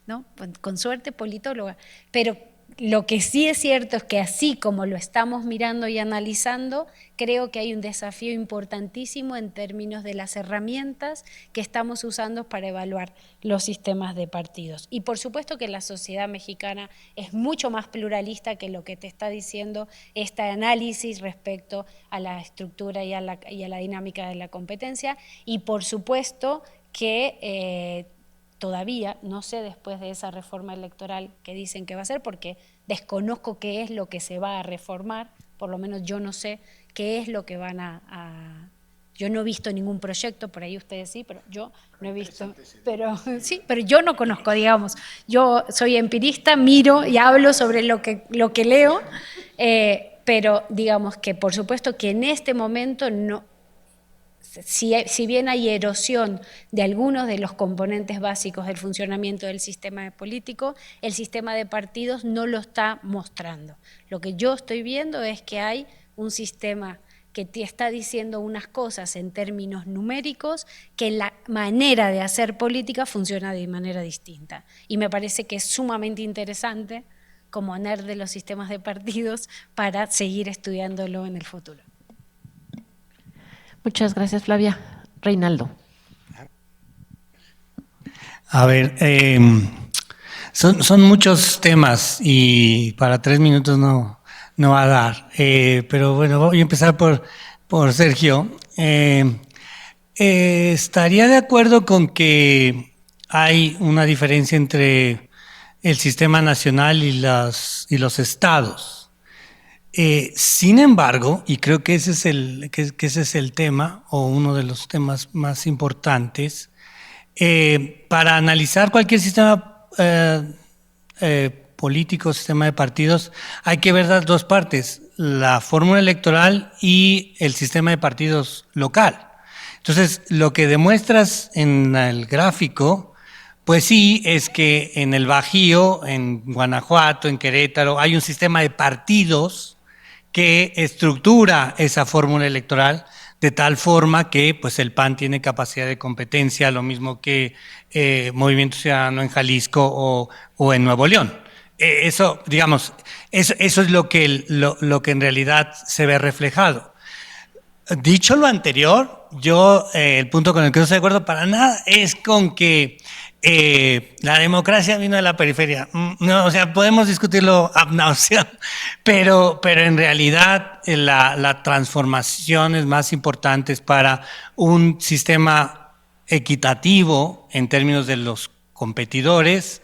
¿no? Con suerte politóloga, pero lo que sí es cierto es que así como lo estamos mirando y analizando, creo que hay un desafío importantísimo en términos de las herramientas que estamos usando para evaluar los sistemas de partidos. Y por supuesto que la sociedad mexicana es mucho más pluralista que lo que te está diciendo este análisis respecto a la estructura y a la dinámica de la competencia, y por supuesto que todavía, no sé después de esa reforma electoral que dicen que va a ser, porque desconozco qué es lo que se va a reformar, por lo menos yo no sé qué es lo que van yo no he visto ningún proyecto, por ahí ustedes sí, pero yo no he visto, pero sí, pero yo no conozco, digamos, yo soy empirista, miro y hablo sobre lo que leo, pero digamos que por supuesto que en este momento no. Si bien hay erosión de algunos de los componentes básicos del funcionamiento del sistema político, el sistema de partidos no lo está mostrando. Lo que yo estoy viendo es que hay un sistema que te está diciendo unas cosas en términos numéricos, que la manera de hacer política funciona de manera distinta. Y me parece que es sumamente interesante, como nerd de los sistemas de partidos, para seguir estudiándolo en el futuro. Muchas gracias, Flavia. Reinaldo. A ver, son muchos temas y para 3 minutos no va a dar. Pero bueno, voy a empezar por Sergio. Estaría de acuerdo con que hay una diferencia entre el sistema nacional y los estados. Sin embargo, y creo que ese es el tema, o uno de los temas más importantes, para analizar cualquier sistema político, sistema de partidos, hay que ver las dos partes, la fórmula electoral y el sistema de partidos local. Entonces, lo que demuestras en el gráfico, pues sí, es que en el Bajío, en Guanajuato, en Querétaro, hay un sistema de partidos que estructura esa fórmula electoral de tal forma que pues el PAN tiene capacidad de competencia, lo mismo que Movimiento Ciudadano en Jalisco o en Nuevo León. Eso, digamos, eso es lo que en realidad se ve reflejado. Dicho lo anterior, yo el punto con el que no estoy de acuerdo para nada es con que la democracia vino de la periferia. No, o sea, podemos discutirlo ad nauseam, pero en realidad la transformaciones más importantes para un sistema equitativo en términos de los competidores,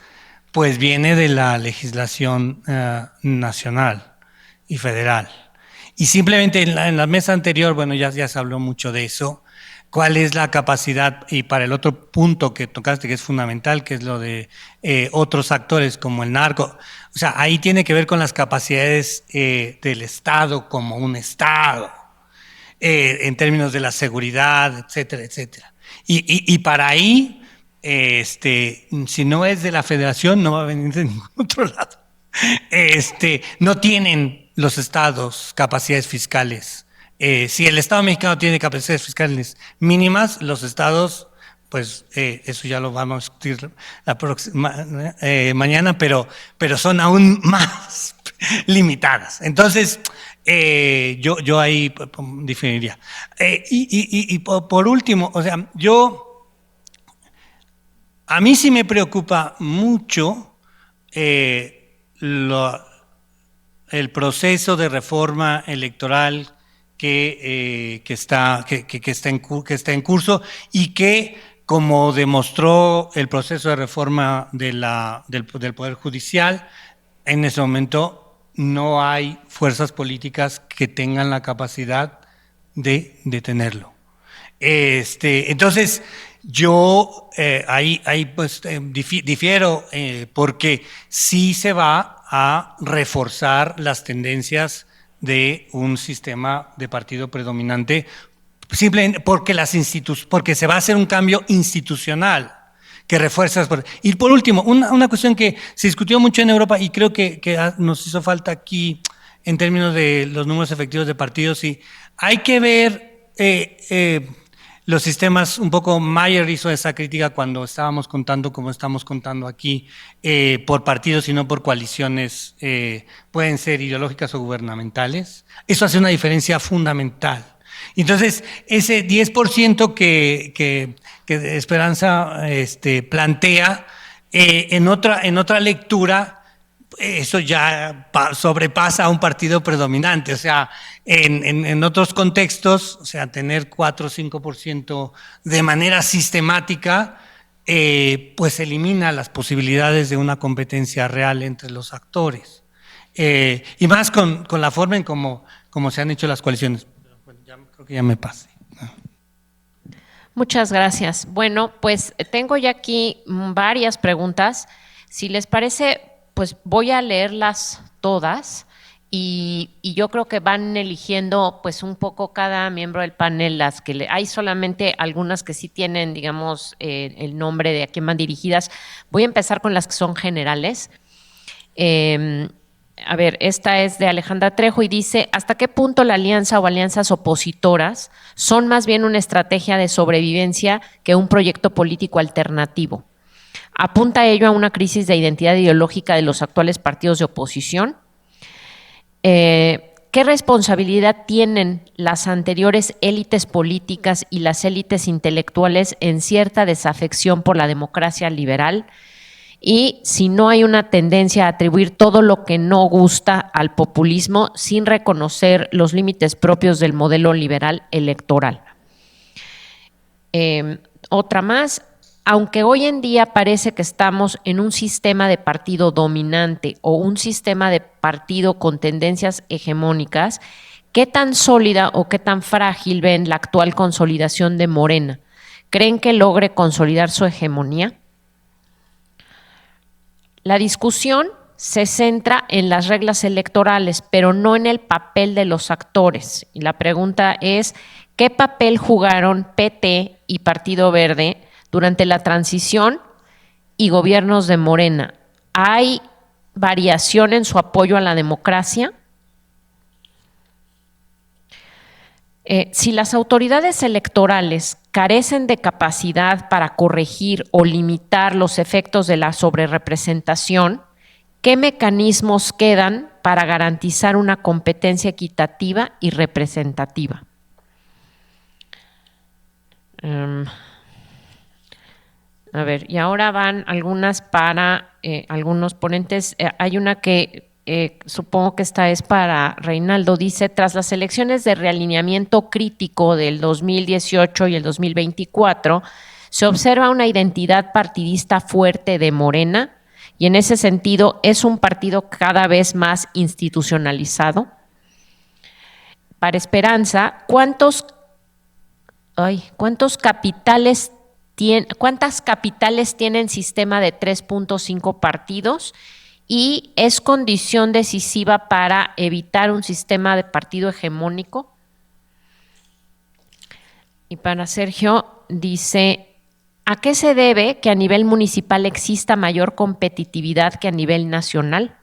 pues viene de la legislación nacional y federal. Y simplemente en la mesa anterior, bueno, ya se habló mucho de eso. ¿Cuál es la capacidad? Y para el otro punto que tocaste, que es fundamental, que es lo de otros actores como el narco. O sea, ahí tiene que ver con las capacidades del Estado como un Estado, en términos de la seguridad, etcétera, etcétera. Y para ahí, si no es de la federación, no va a venir de ningún otro lado. No tienen los estados capacidades fiscales Si el Estado mexicano tiene capacidades fiscales mínimas, los estados, pues eso ya lo vamos a discutir la próxima, mañana, pero son aún más limitadas. Entonces, yo ahí definiría. Y por último, o sea, a mí sí me preocupa mucho el proceso de reforma electoral que está en curso y que, como demostró el proceso de reforma del Poder Judicial, en ese momento no hay fuerzas políticas que tengan la capacidad de detenerlo. Entonces, yo ahí pues difiero porque sí se va a reforzar las tendencias de un sistema de partido predominante, simplemente porque se va a hacer un cambio institucional que refuerza. Y por último, una cuestión que se discutió mucho en Europa y creo que nos hizo falta aquí en términos de los números efectivos de partidos, y hay que ver los sistemas. Un poco Mayer hizo esa crítica cuando estábamos contando, como estamos contando aquí, por partidos y no por coaliciones, pueden ser ideológicas o gubernamentales. Eso hace una diferencia fundamental. Entonces, ese 10% que Esperanza plantea, en otra lectura, eso ya sobrepasa a un partido predominante. O sea, en otros contextos, o sea, tener 4 o 5% de manera sistemática, pues elimina las posibilidades de una competencia real entre los actores. Y más con la forma en cómo se han hecho las coaliciones. Bueno, creo que ya me pasé. Muchas gracias. Bueno, pues tengo ya aquí varias preguntas. Si les parece, pues voy a leerlas todas y yo creo que van eligiendo pues un poco cada miembro del panel las que hay solamente algunas que sí tienen, digamos, el nombre de a quién van dirigidas. Voy a empezar con las que son generales. A ver, esta es de Alejandra Trejo y dice: ¿hasta qué punto la alianza o alianzas opositoras son más bien una estrategia de sobrevivencia que un proyecto político alternativo? ¿Apunta ello a una crisis de identidad ideológica de los actuales partidos de oposición? ¿Qué responsabilidad tienen las anteriores élites políticas y las élites intelectuales en cierta desafección por la democracia liberal? Y si no hay una tendencia a atribuir todo lo que no gusta al populismo sin reconocer los límites propios del modelo liberal electoral. Otra más: aunque hoy en día parece que estamos en un sistema de partido dominante o un sistema de partido con tendencias hegemónicas, ¿qué tan sólida o qué tan frágil ven la actual consolidación de Morena? ¿Creen que logre consolidar su hegemonía? La discusión se centra en las reglas electorales, pero no en el papel de los actores. Y la pregunta es: ¿qué papel jugaron PT y Partido Verde durante la transición y gobiernos de Morena? ¿Hay variación en su apoyo a la democracia? Si las autoridades electorales carecen de capacidad para corregir o limitar los efectos de la sobrerepresentación, ¿qué mecanismos quedan para garantizar una competencia equitativa y representativa? A ver, y ahora van algunas para algunos ponentes. Hay una que supongo que esta es para Reinaldo. Dice: tras las elecciones de realineamiento crítico del 2018 y el 2024, se observa una identidad partidista fuerte de Morena y en ese sentido es un partido cada vez más institucionalizado. Para Esperanza, ¿cuántas capitales tienen sistema de 3.5 partidos? ¿Y es condición decisiva para evitar un sistema de partido hegemónico? Y para Sergio dice: ¿a qué se debe que a nivel municipal exista mayor competitividad que a nivel nacional?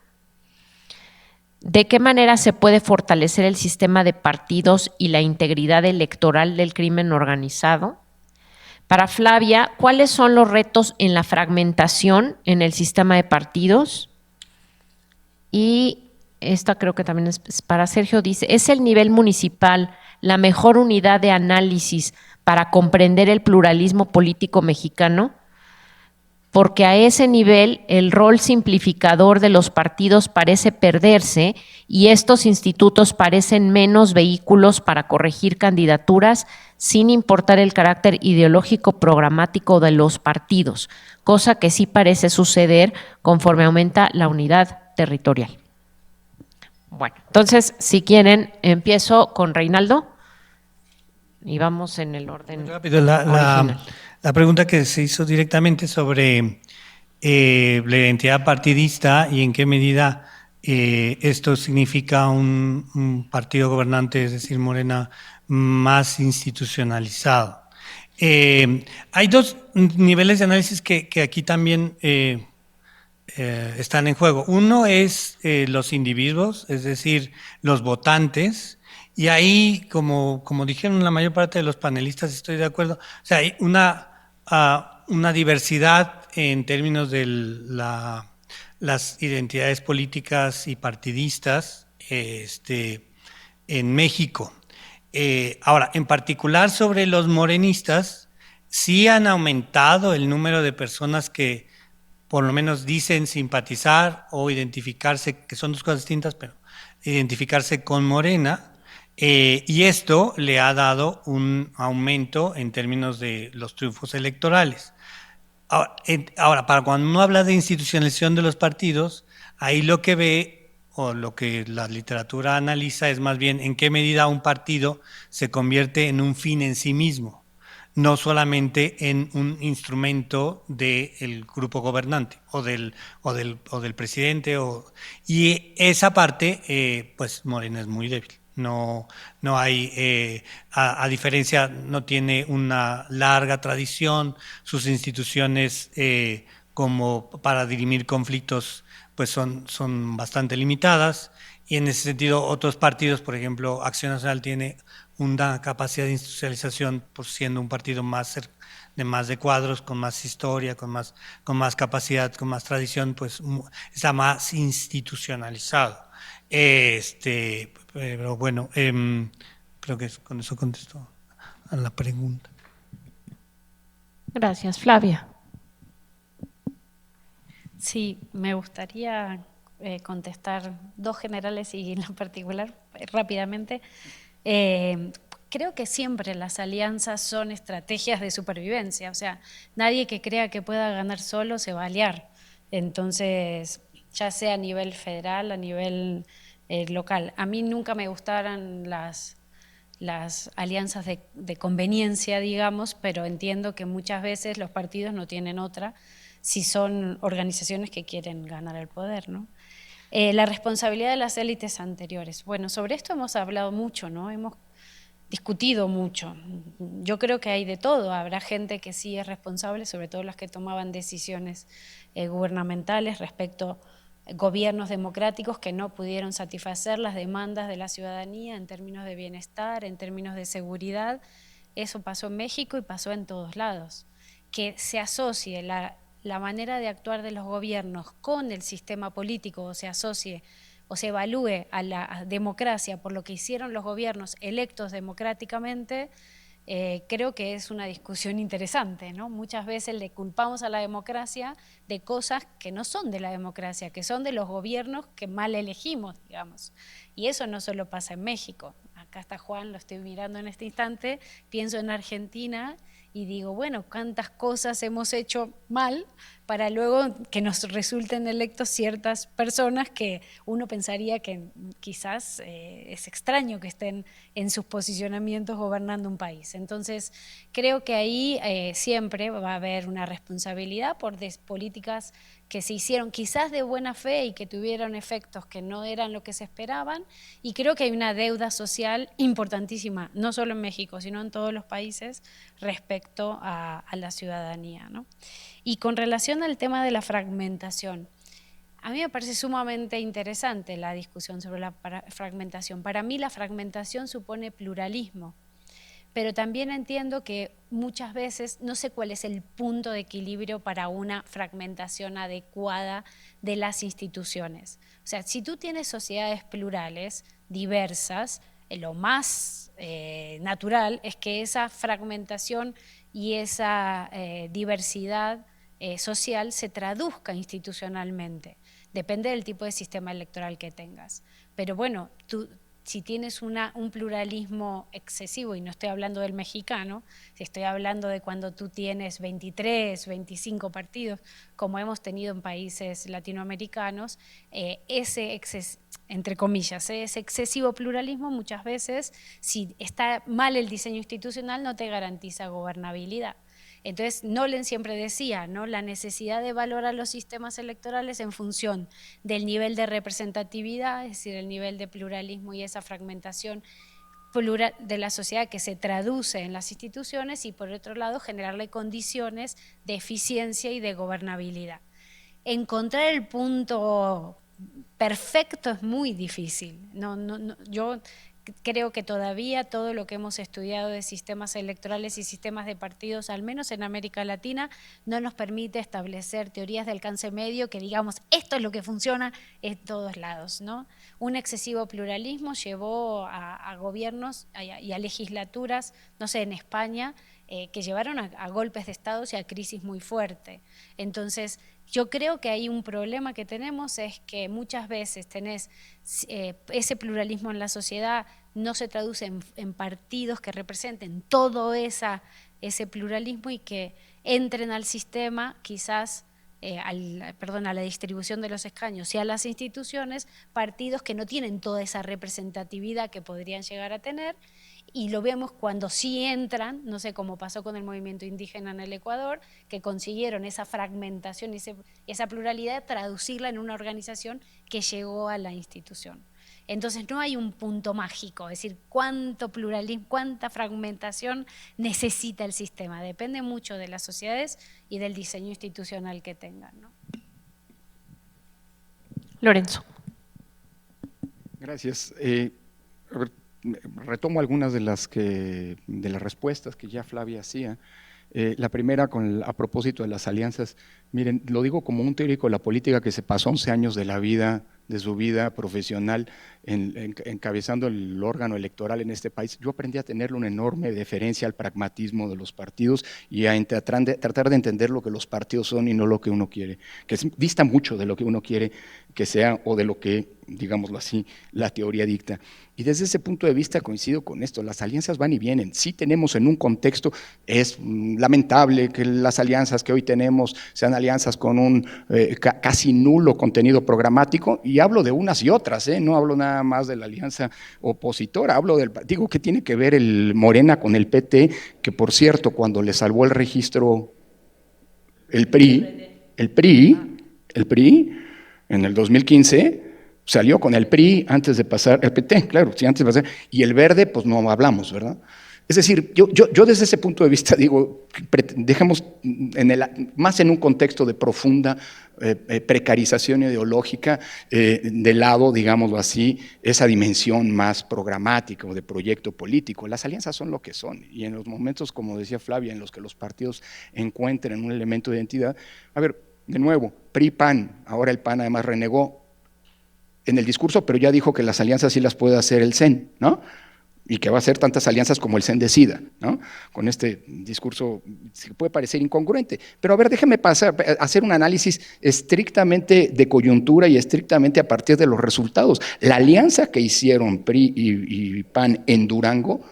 ¿De qué manera se puede fortalecer el sistema de partidos y la integridad electoral del crimen organizado? Para Flavia, ¿cuáles son los retos en la fragmentación en el sistema de partidos? Y esta creo que también es para Sergio, dice, ¿es el nivel municipal la mejor unidad de análisis para comprender el pluralismo político mexicano? Porque a ese nivel el rol simplificador de los partidos parece perderse y estos institutos parecen menos vehículos para corregir candidaturas sin importar el carácter ideológico programático de los partidos, cosa que sí parece suceder conforme aumenta la unidad territorial. Bueno, entonces, si quieren, empiezo con Reinaldo y vamos en el orden rápido, original. la pregunta que se hizo directamente sobre la identidad partidista y en qué medida esto significa un partido gobernante, es decir, Morena, más institucionalizado. Hay dos niveles de análisis que aquí también están en juego. Uno es los individuos, es decir, los votantes. Y ahí, como dijeron la mayor parte de los panelistas, estoy de acuerdo, o sea, hay una diversidad en términos de las identidades políticas y partidistas en México. Ahora, en particular sobre los morenistas, sí han aumentado el número de personas que por lo menos dicen simpatizar o identificarse, que son dos cosas distintas, pero identificarse con Morena. Y esto le ha dado un aumento en términos de los triunfos electorales. Ahora, para cuando uno habla de institucionalización de los partidos, ahí lo que ve o lo que la literatura analiza es más bien en qué medida un partido se convierte en un fin en sí mismo, no solamente en un instrumento del grupo gobernante o del presidente. Y esa parte, pues Morena es muy débil. No hay, a diferencia, no tiene una larga tradición, sus instituciones como para dirimir conflictos pues son bastante limitadas, y en ese sentido otros partidos, por ejemplo, Acción Nacional tiene una capacidad de institucionalización por siendo un partido de más de cuadros, con más historia, con más capacidad, con más tradición, pues está más institucionalizado. Pero bueno, creo que con eso contesto a la pregunta. Gracias, Flavia. Sí, me gustaría contestar dos generales y en particular rápidamente. Creo que siempre las alianzas son estrategias de supervivencia, o sea, nadie que crea que pueda ganar solo se va a aliar. Entonces, ya sea a nivel federal, a nivel local. A mí nunca me gustaron las alianzas de conveniencia, digamos, pero entiendo que muchas veces los partidos no tienen otra si son organizaciones que quieren ganar el poder, ¿no? La responsabilidad de las élites anteriores. Bueno, sobre esto hemos hablado mucho, ¿no? Hemos discutido mucho. Yo creo que hay de todo. Habrá gente que sí es responsable, sobre todo las que tomaban decisiones gubernamentales respecto a gobiernos democráticos que no pudieron satisfacer las demandas de la ciudadanía en términos de bienestar, en términos de seguridad. Eso pasó en México y pasó en todos lados. Que se asocie la manera de actuar de los gobiernos con el sistema político, o se asocie o se evalúe a la democracia por lo que hicieron los gobiernos electos democráticamente, creo que es una discusión interesante, ¿no? Muchas veces le culpamos a la democracia de cosas que no son de la democracia, que son de los gobiernos que mal elegimos, digamos. Y eso no solo pasa en México. Acá está Juan, lo estoy mirando en este instante, pienso en Argentina y digo, bueno, cuántas cosas hemos hecho mal para luego que nos resulten electos ciertas personas que uno pensaría que quizás es extraño que estén en sus posicionamientos gobernando un país. Entonces, creo que ahí siempre va a haber una responsabilidad por políticas que se hicieron quizás de buena fe y que tuvieron efectos que no eran lo que se esperaban, y creo que hay una deuda social importantísima, no solo en México, sino en todos los países, respecto a la ciudadanía, ¿no? Y con relación al tema de la fragmentación, A mí me parece sumamente interesante la discusión sobre la fragmentación. Para mí la fragmentación supone pluralismo, pero también entiendo que muchas veces no sé cuál es el punto de equilibrio para una fragmentación adecuada de las instituciones. O sea, si tú tienes sociedades plurales, diversas, lo más natural es que esa fragmentación y esa diversidad social se traduzca institucionalmente. Depende del tipo de sistema electoral que tengas. Pero bueno, si tienes un pluralismo excesivo, y no estoy hablando del mexicano, si estoy hablando de cuando tú tienes 23, 25 partidos, como hemos tenido en países latinoamericanos, entre comillas, ese excesivo pluralismo muchas veces, si está mal el diseño institucional, no te garantiza gobernabilidad. Entonces, Nolen siempre decía, ¿no?, la necesidad de valorar los sistemas electorales en función del nivel de representatividad, es decir, el nivel de pluralismo y esa fragmentación plural de la sociedad que se traduce en las instituciones, y por otro lado generarle condiciones de eficiencia y de gobernabilidad. Encontrar el punto perfecto es muy difícil. Yo creo que todavía todo lo que hemos estudiado de sistemas electorales y sistemas de partidos, al menos en América Latina, no nos permite establecer teorías de alcance medio que digamos, esto es lo que funciona en todos lados, ¿no? Un excesivo pluralismo llevó a gobiernos y a legislaturas, no sé, en España, que llevaron a golpes de Estado y a crisis muy fuerte. Entonces, yo creo que hay un problema que tenemos, es que muchas veces tenés ese pluralismo en la sociedad, no se traduce en partidos que representen todo ese pluralismo y que entren al sistema, quizás, a la distribución de los escaños y a las instituciones, partidos que no tienen toda esa representatividad que podrían llegar a tener, y lo vemos cuando sí entran, no sé, cómo pasó con el movimiento indígena en el Ecuador, que consiguieron esa fragmentación y esa pluralidad, traducirla en una organización que llegó a la institución. Entonces no hay un punto mágico, es decir, cuánto pluralismo, cuánta fragmentación necesita el sistema, depende mucho de las sociedades y del diseño institucional que tengan, ¿no? Lorenzo. Gracias. A ver, retomo algunas de las respuestas que ya Flavia hacía. La primera, a propósito de las alianzas. Miren, lo digo como un teórico de la política que se pasó 11 años de su vida profesional encabezando el órgano electoral en este país. Yo aprendí a tenerle una enorme deferencia al pragmatismo de los partidos y a tratar de entender lo que los partidos son y no lo que uno quiere, que dista mucho de lo que uno quiere que sea o de lo que, digámoslo así, la teoría dicta. Y desde ese punto de vista coincido con esto, las alianzas van y vienen. Sí tenemos en un contexto, es lamentable que las alianzas que hoy tenemos sean alianzas con un casi nulo contenido programático, y hablo de unas y otras, no hablo nada más de la alianza opositora, digo que tiene que ver el Morena con el PT, que por cierto, cuando le salvó el registro el PRI, en el 2015, salió con el PRI antes de pasar, el PT, claro, sí, antes de pasar, y el Verde, pues no hablamos, ¿verdad? Es decir, yo desde ese punto de vista digo, dejemos más en un contexto de profunda precarización ideológica, de lado, digámoslo así, esa dimensión más programática o de proyecto político. Las alianzas son lo que son, y en los momentos, como decía Flavia, en los que los partidos encuentren un elemento de identidad, a ver, de nuevo, PRI-PAN, ahora el PAN además renegó en el discurso, pero ya dijo que las alianzas sí las puede hacer el CEN, ¿no? Y que va a hacer tantas alianzas como el CEN decida, ¿no? Con este discurso que puede parecer incongruente. Pero a ver, déjeme hacer un análisis estrictamente de coyuntura y estrictamente a partir de los resultados. La alianza que hicieron PRI y PAN en Durango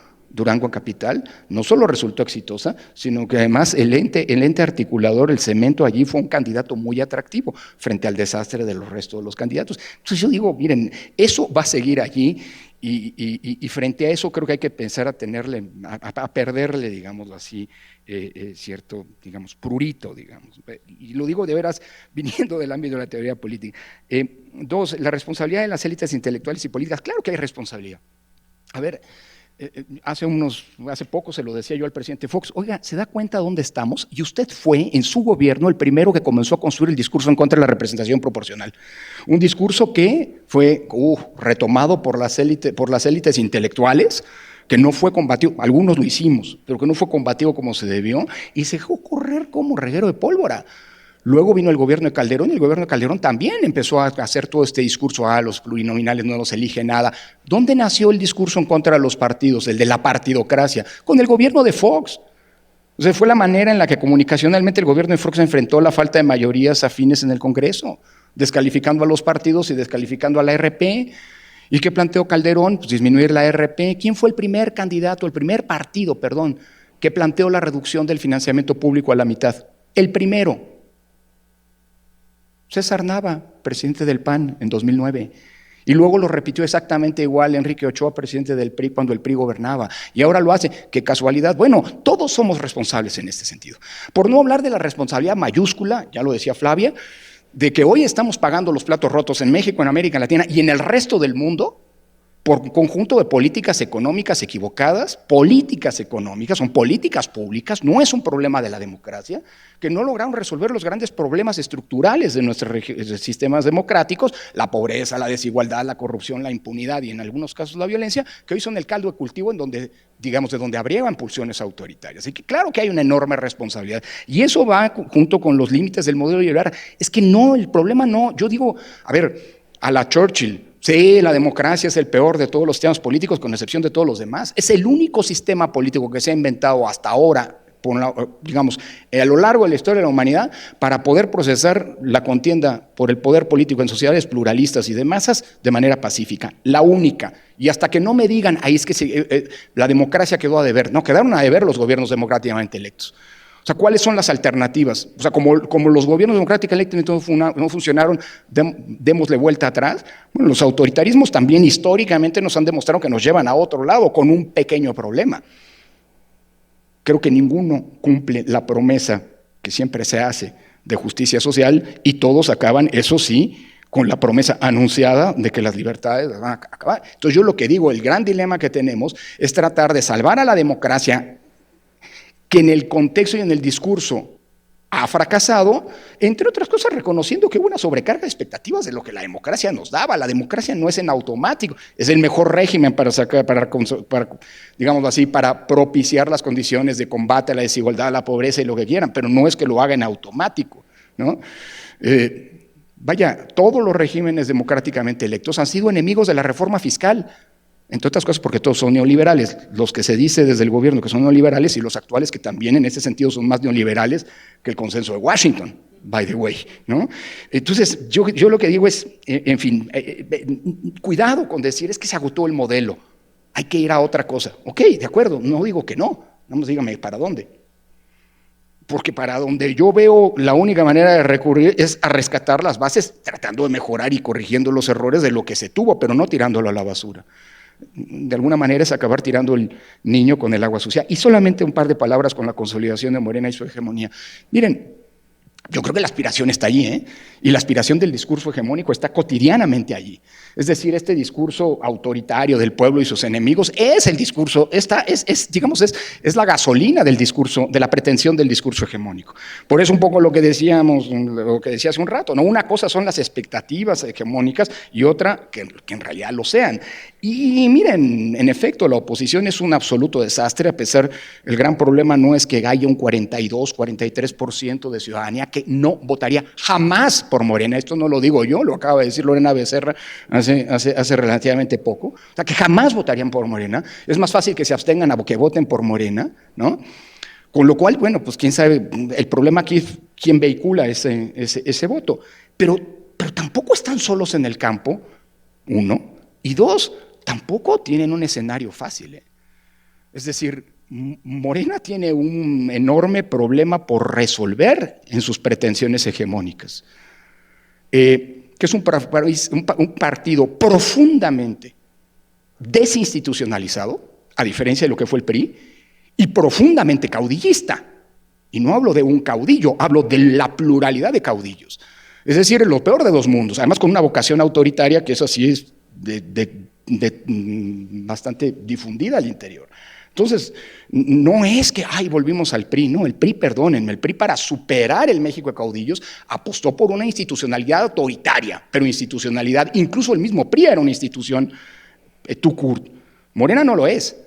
capital, no solo resultó exitosa, sino que además el ente articulador, el Cemento, allí fue un candidato muy atractivo frente al desastre de los restos de los candidatos. Entonces yo digo, miren, eso va a seguir allí. Y frente a eso creo que hay que pensar a perderle, digámoslo así, cierto, digamos, prurito, digamos. Y lo digo de veras viniendo del ámbito de la teoría política. Dos, la responsabilidad de las élites intelectuales y políticas. Claro que hay responsabilidad. A ver, hace poco se lo decía yo al presidente Fox, oiga, ¿se da cuenta dónde estamos? Y usted fue en su gobierno el primero que comenzó a construir el discurso en contra de la representación proporcional. Un discurso que fue retomado por las élites intelectuales, que no fue combatido, algunos lo hicimos, pero que no fue combatido como se debió, y se dejó correr como reguero de pólvora. Luego vino el gobierno de Calderón y el gobierno de Calderón también empezó a hacer todo este discurso, los plurinominales no los elige nada. ¿Dónde nació el discurso en contra de los partidos, el de la partidocracia? Con el gobierno de Fox. O sea, fue la manera en la que comunicacionalmente el gobierno de Fox enfrentó la falta de mayorías afines en el Congreso, descalificando a los partidos y descalificando a la RP. ¿Y qué planteó Calderón? Pues disminuir la RP. ¿Quién fue el primer candidato, el primer partido, que planteó la reducción del financiamiento público a la mitad? El primero. César Nava, presidente del PAN en 2009. Y luego lo repitió exactamente igual Enrique Ochoa, presidente del PRI, cuando el PRI gobernaba. Y ahora lo hace. ¡Qué casualidad! Bueno, todos somos responsables en este sentido. Por no hablar de la responsabilidad mayúscula, ya lo decía Flavia, de que hoy estamos pagando los platos rotos en México, en América Latina y en el resto del mundo, por un conjunto de políticas económicas equivocadas, políticas económicas, son políticas públicas, no es un problema de la democracia, que no lograron resolver los grandes problemas estructurales de nuestros sistemas democráticos, la pobreza, la desigualdad, la corrupción, la impunidad y en algunos casos la violencia, que hoy son el caldo de cultivo en donde, digamos, de donde abriegan pulsiones autoritarias. Así que claro que hay una enorme responsabilidad y eso va junto con los límites del modelo liberal. Es que no, el problema no, yo digo, a ver, a la Churchill, sí, la democracia es el peor de todos los sistemas políticos, con excepción de todos los demás. Es el único sistema político que se ha inventado hasta ahora, digamos, a lo largo de la historia de la humanidad, para poder procesar la contienda por el poder político en sociedades pluralistas y de masas de manera pacífica. La única. Y hasta que no me digan, ahí es que la democracia quedó a deber. No, quedaron a deber los gobiernos democráticamente electos. O sea, ¿cuáles son las alternativas? O sea, como los gobiernos democráticamente no funcionaron, démosle vuelta atrás. Bueno, los autoritarismos también históricamente nos han demostrado que nos llevan a otro lado con un pequeño problema. Creo que ninguno cumple la promesa que siempre se hace de justicia social y todos acaban, eso sí, con la promesa anunciada de que las libertades van a acabar. Entonces yo lo que digo, el gran dilema que tenemos es tratar de salvar a la democracia que en el contexto y en el discurso ha fracasado, entre otras cosas reconociendo que hubo una sobrecarga de expectativas de lo que la democracia nos daba. La democracia no es en automático, es el mejor régimen para digamos así, para propiciar las condiciones de combate a la desigualdad, a la pobreza y lo que quieran, pero no es que lo haga en automático, ¿no? Vaya, todos los regímenes democráticamente electos han sido enemigos de la reforma fiscal, entre otras cosas porque todos son neoliberales, los que se dice desde el gobierno que son neoliberales y los actuales que también en ese sentido son más neoliberales que el consenso de Washington, by the way, ¿no? Entonces, yo lo que digo es, en fin, cuidado con decir es que se agotó el modelo, hay que ir a otra cosa. Ok, de acuerdo, no digo que no, vamos, dígame, ¿para dónde? Porque para donde yo veo la única manera de recurrir es a rescatar las bases, tratando de mejorar y corrigiendo los errores de lo que se tuvo, pero no tirándolo a la basura. De alguna manera es acabar tirando el niño con el agua sucia. Y solamente un par de palabras con la consolidación de Morena y su hegemonía. Miren, yo creo que la aspiración está allí, ¿eh? Y la aspiración del discurso hegemónico está cotidianamente allí. Es decir, este discurso autoritario del pueblo y sus enemigos es el discurso, es la gasolina del discurso, de la pretensión del discurso hegemónico. Por eso un poco lo que decía hace un rato, ¿no? Una cosa son las expectativas hegemónicas y otra que en realidad lo sean. Y miren, en efecto, la oposición es un absoluto desastre, a pesar, el gran problema no es que haya un 42, 43% de ciudadanía que no votaría jamás por Morena. Esto no lo digo yo, lo acaba de decir Lorena Becerra hace relativamente poco. O sea, que jamás votarían por Morena. Es más fácil que se abstengan a que voten por Morena, ¿no? Con lo cual, bueno, pues quién sabe, el problema aquí es quién vehicula ese voto. Pero tampoco están solos en el campo, uno, y dos, tampoco tienen un escenario fácil, ¿eh? Es decir, Morena tiene un enorme problema por resolver en sus pretensiones hegemónicas, que es un partido profundamente desinstitucionalizado, a diferencia de lo que fue el PRI, y profundamente caudillista. Y no hablo de un caudillo, hablo de la pluralidad de caudillos. Es decir, lo peor de dos mundos, además con una vocación autoritaria que eso sí es bastante difundida al interior. Entonces, no es que, volvimos al PRI, no, el PRI, perdónenme, el PRI para superar el México de caudillos apostó por una institucionalidad autoritaria, pero institucionalidad, incluso el mismo PRI era una institución Tucurt. Morena no lo es.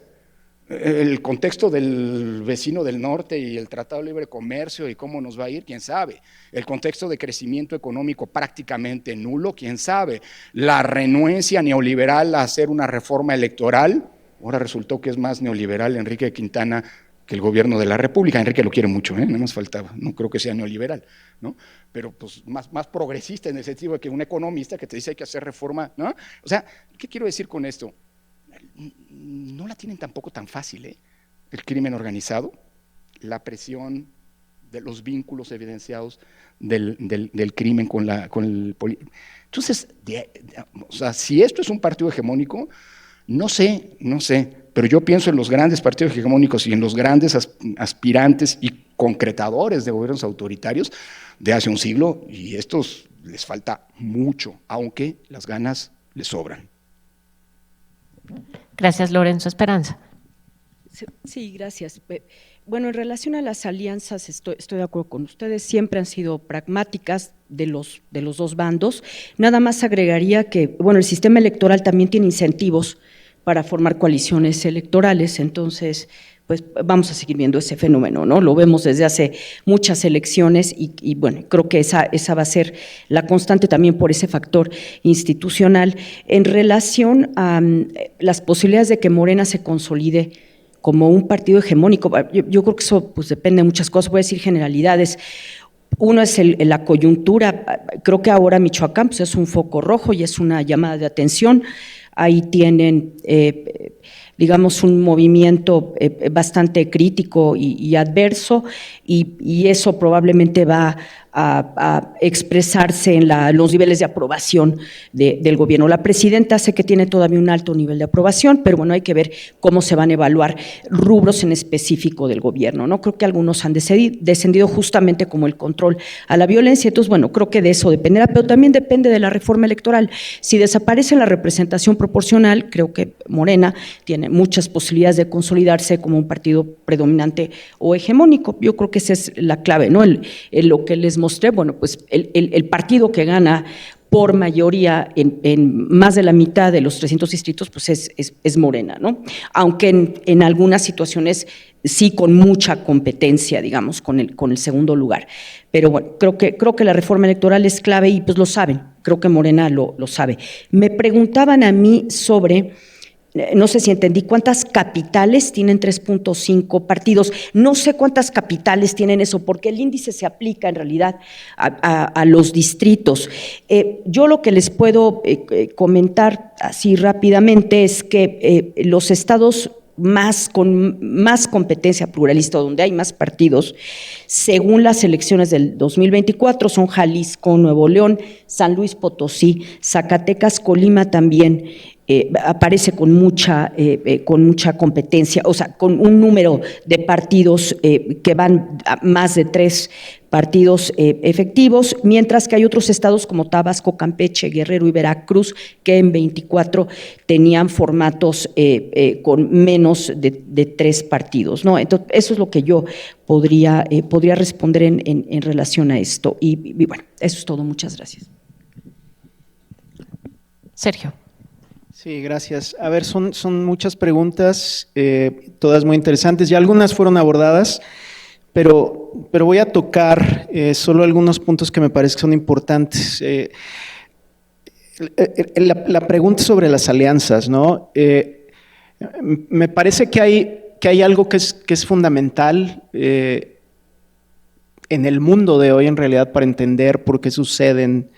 El contexto del vecino del norte y el Tratado de Libre Comercio y cómo nos va a ir, quién sabe. El contexto de crecimiento económico prácticamente nulo, quién sabe. La renuencia neoliberal a hacer una reforma electoral, ahora resultó que es más neoliberal Enrique de Quintana que el gobierno de la República. Enrique lo quiere mucho, no nos faltaba, no creo que sea neoliberal, ¿no? Pero pues más progresista en el sentido de que un economista que te dice hay que hacer reforma, ¿no? O sea, ¿qué quiero decir con esto? No la tienen tampoco tan fácil, el crimen organizado, la presión de los vínculos evidenciados del crimen con el Entonces, o sea, si esto es un partido hegemónico, no sé, pero yo pienso en los grandes partidos hegemónicos y en los grandes aspirantes y concretadores de gobiernos autoritarios de hace un siglo, y estos les falta mucho, aunque las ganas les sobran. Gracias, Lorenzo. Esperanza. Sí, gracias. Bueno, en relación a las alianzas, estoy de acuerdo con ustedes, siempre han sido pragmáticas de los dos bandos. Nada más agregaría que, bueno, el sistema electoral también tiene incentivos para formar coaliciones electorales, entonces, pues vamos a seguir viendo ese fenómeno, ¿no? Lo vemos desde hace muchas elecciones y bueno, creo que esa va a ser la constante también por ese factor institucional. En relación a las posibilidades de que Morena se consolide como un partido hegemónico, yo creo que eso pues depende de muchas cosas, voy a decir generalidades. Uno es la coyuntura, creo que ahora Michoacán pues es un foco rojo y es una llamada de atención. Ahí tienen, digamos, un movimiento bastante crítico y adverso, y eso probablemente va a expresarse en los niveles de aprobación del gobierno. La presidenta sé que tiene todavía un alto nivel de aprobación, pero bueno, hay que ver cómo se van a evaluar rubros en específico del gobierno, ¿no? Creo que algunos han descendido justamente como el control a la violencia, entonces bueno, creo que de eso dependerá, pero también depende de la reforma electoral. Si desaparece la representación proporcional, creo que Morena tiene muchas posibilidades de consolidarse como un partido predominante o hegemónico. Yo creo que esa es la clave, ¿no? Lo que les mostré, bueno, pues el partido que gana por mayoría en más de la mitad de los 300 distritos, pues es Morena, ¿no? Aunque en algunas situaciones sí con mucha competencia, digamos, con el segundo lugar. Pero bueno, creo que la reforma electoral es clave y pues lo saben, creo que Morena lo sabe. Me preguntaban a mí sobre… No sé si entendí, ¿cuántas capitales tienen 3.5 partidos? No sé cuántas capitales tienen eso, porque el índice se aplica en realidad a los distritos. Yo lo que les puedo comentar así rápidamente es que los estados con más competencia pluralista, donde hay más partidos, según las elecciones del 2024, son Jalisco, Nuevo León, San Luis Potosí, Zacatecas, Colima también. Aparece con mucha competencia, o sea, con un número de partidos que van a más de 3 partidos efectivos, mientras que hay otros estados como Tabasco, Campeche, Guerrero y Veracruz que en 24 tenían formatos con menos de 3 partidos, ¿no? Entonces, eso es lo que yo podría responder en relación a esto. Y bueno, eso es todo. Muchas gracias. Sergio. Sí, gracias. A ver, son muchas preguntas, todas muy interesantes, y algunas fueron abordadas, pero voy a tocar solo algunos puntos que me parece que son importantes. La pregunta sobre las alianzas, ¿no? Me parece que hay algo que es fundamental en el mundo de hoy, en realidad, para entender por qué suceden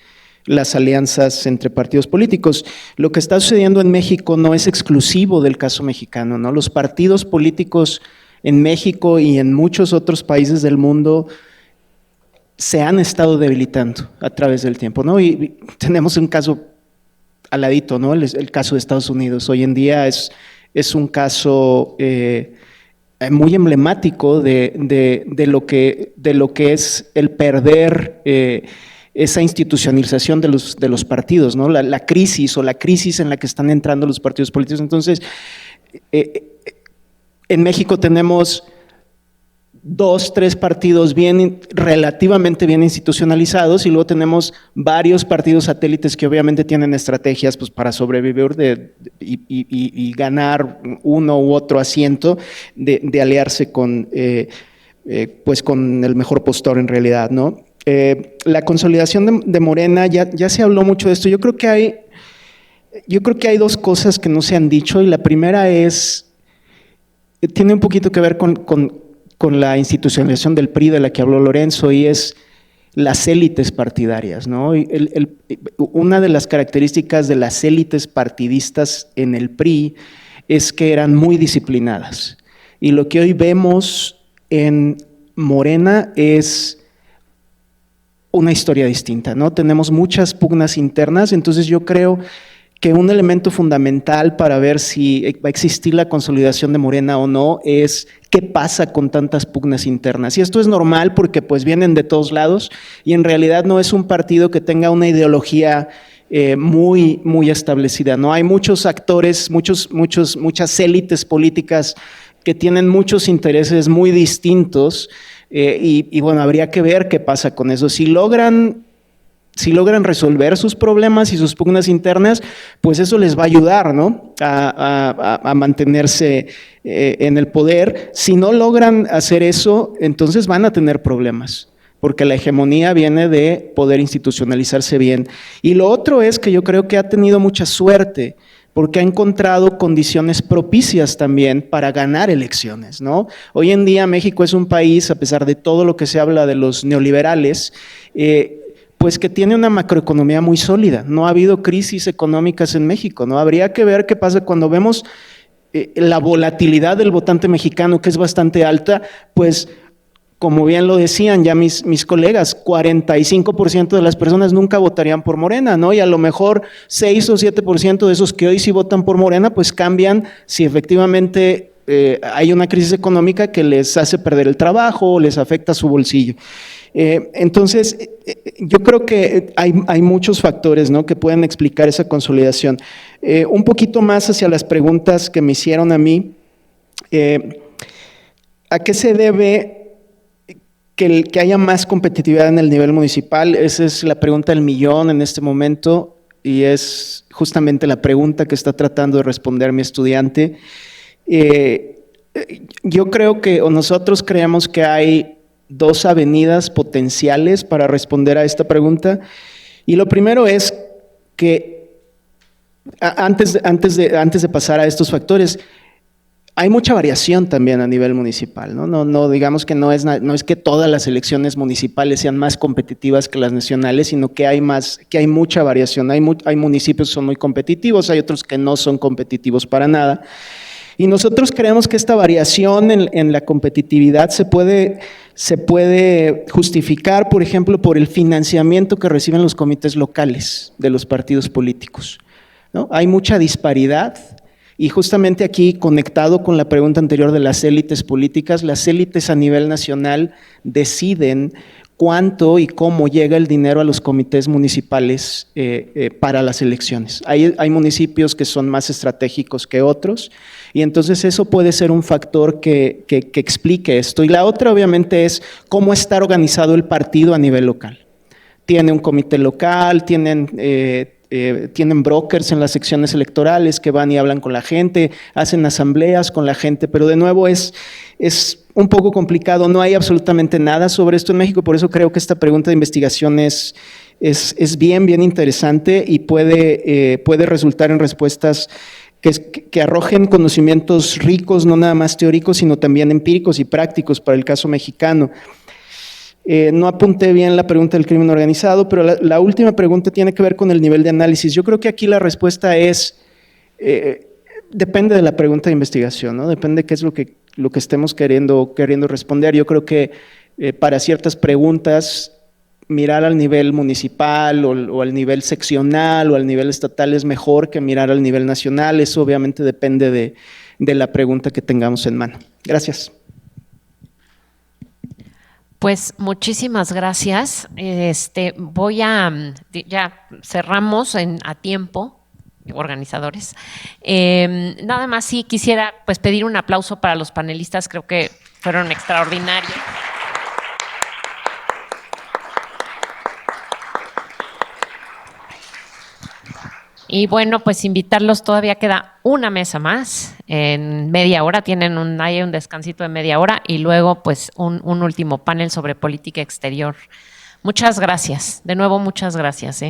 las alianzas entre partidos políticos. Lo que está sucediendo en México no es exclusivo del caso mexicano, ¿no? Los partidos políticos en México y en muchos otros países del mundo se han estado debilitando a través del tiempo, ¿no? Y tenemos un caso al ladito, ¿no? El caso de Estados Unidos. Hoy en día es un caso muy emblemático de lo que es el perder esa institucionalización de los partidos, ¿no? La crisis en la que están entrando los partidos políticos. Entonces, en México tenemos 2, 3 partidos relativamente bien institucionalizados y luego tenemos varios partidos satélites que obviamente tienen estrategias pues, para sobrevivir y ganar uno u otro asiento, de aliarse con, pues con el mejor postor en realidad, ¿no? La consolidación de Morena, ya se habló mucho de esto. Yo creo que hay 2 cosas que no se han dicho y la primera tiene un poquito que ver con la institucionalización del PRI de la que habló Lorenzo, y es las élites partidarias, ¿no? Una de las características de las élites partidistas en el PRI es que eran muy disciplinadas. Y lo que hoy vemos en Morena es una historia distinta, ¿no? Tenemos muchas pugnas internas, entonces yo creo que un elemento fundamental para ver si va a existir la consolidación de Morena o no es qué pasa con tantas pugnas internas. Y esto es normal porque pues vienen de todos lados y en realidad no es un partido que tenga una ideología muy establecida, ¿no? Hay muchos actores, muchas élites políticas que tienen muchos intereses muy distintos y bueno, habría que ver qué pasa con eso. Si logran resolver sus problemas y sus pugnas internas, pues eso les va a ayudar, ¿no? a mantenerse en el poder. Si no logran hacer eso, entonces van a tener problemas, porque la hegemonía viene de poder institucionalizarse bien. Y lo otro es que yo creo que ha tenido mucha suerte, porque ha encontrado condiciones propicias también para ganar elecciones, ¿no? Hoy en día México es un país, a pesar de todo lo que se habla de los neoliberales, pues que tiene una macroeconomía muy sólida. No ha habido crisis económicas en México, ¿no? Habría que ver qué pasa cuando vemos la volatilidad del votante mexicano, que es bastante alta, pues como bien lo decían ya mis colegas, 45% de las personas nunca votarían por Morena, ¿no? Y a lo mejor 6 o 7% de esos que hoy sí votan por Morena, pues cambian si efectivamente hay una crisis económica que les hace perder el trabajo o les afecta su bolsillo. Entonces, yo creo que hay muchos factores, ¿no?, que pueden explicar esa consolidación. Un poquito más hacia las preguntas que me hicieron a mí. ¿A qué se debe que haya más competitividad en el nivel municipal? Esa es la pregunta del millón en este momento y es justamente la pregunta que está tratando de responder mi estudiante. Yo creo que, o nosotros creemos que hay 2 avenidas potenciales para responder a esta pregunta. Y lo primero es que, antes de pasar a estos factores, hay mucha variación también a nivel municipal, ¿no? No digamos que no es que todas las elecciones municipales sean más competitivas que las nacionales, sino que hay mucha variación. Hay municipios que son muy competitivos, hay otros que no son competitivos para nada. Y nosotros creemos que esta variación en la competitividad se puede justificar, por ejemplo, por el financiamiento que reciben los comités locales de los partidos políticos, ¿no? Hay mucha disparidad y justamente aquí, conectado con la pregunta anterior de las élites políticas, las élites a nivel nacional deciden cuánto y cómo llega el dinero a los comités municipales para las elecciones. Hay municipios que son más estratégicos que otros y entonces eso puede ser un factor que explique esto. Y la otra obviamente es cómo está organizado el partido a nivel local. Tiene un comité local, tienen brokers en las secciones electorales que van y hablan con la gente, hacen asambleas con la gente, pero de nuevo es un poco complicado, no hay absolutamente nada sobre esto en México, por eso creo que esta pregunta de investigación es bien interesante y puede resultar en respuestas que arrojen conocimientos ricos, no nada más teóricos, sino también empíricos y prácticos para el caso mexicano. No apunté bien la pregunta del crimen organizado, pero la última pregunta tiene que ver con el nivel de análisis. Yo creo que aquí la respuesta es, depende de la pregunta de investigación, ¿no? Depende de qué es lo que estemos queriendo responder. Yo creo que para ciertas preguntas, mirar al nivel municipal o al nivel seccional o al nivel estatal es mejor que mirar al nivel nacional. Eso obviamente depende de la pregunta que tengamos en mano. Gracias. Pues muchísimas gracias. Ya cerramos a tiempo, organizadores. Nada más sí quisiera pues pedir un aplauso para los panelistas, creo que fueron extraordinarios. Y bueno, pues invitarlos, todavía queda una mesa más, en media hora, hay un descansito de media hora y luego pues un último panel sobre política exterior. Muchas gracias, de nuevo muchas gracias.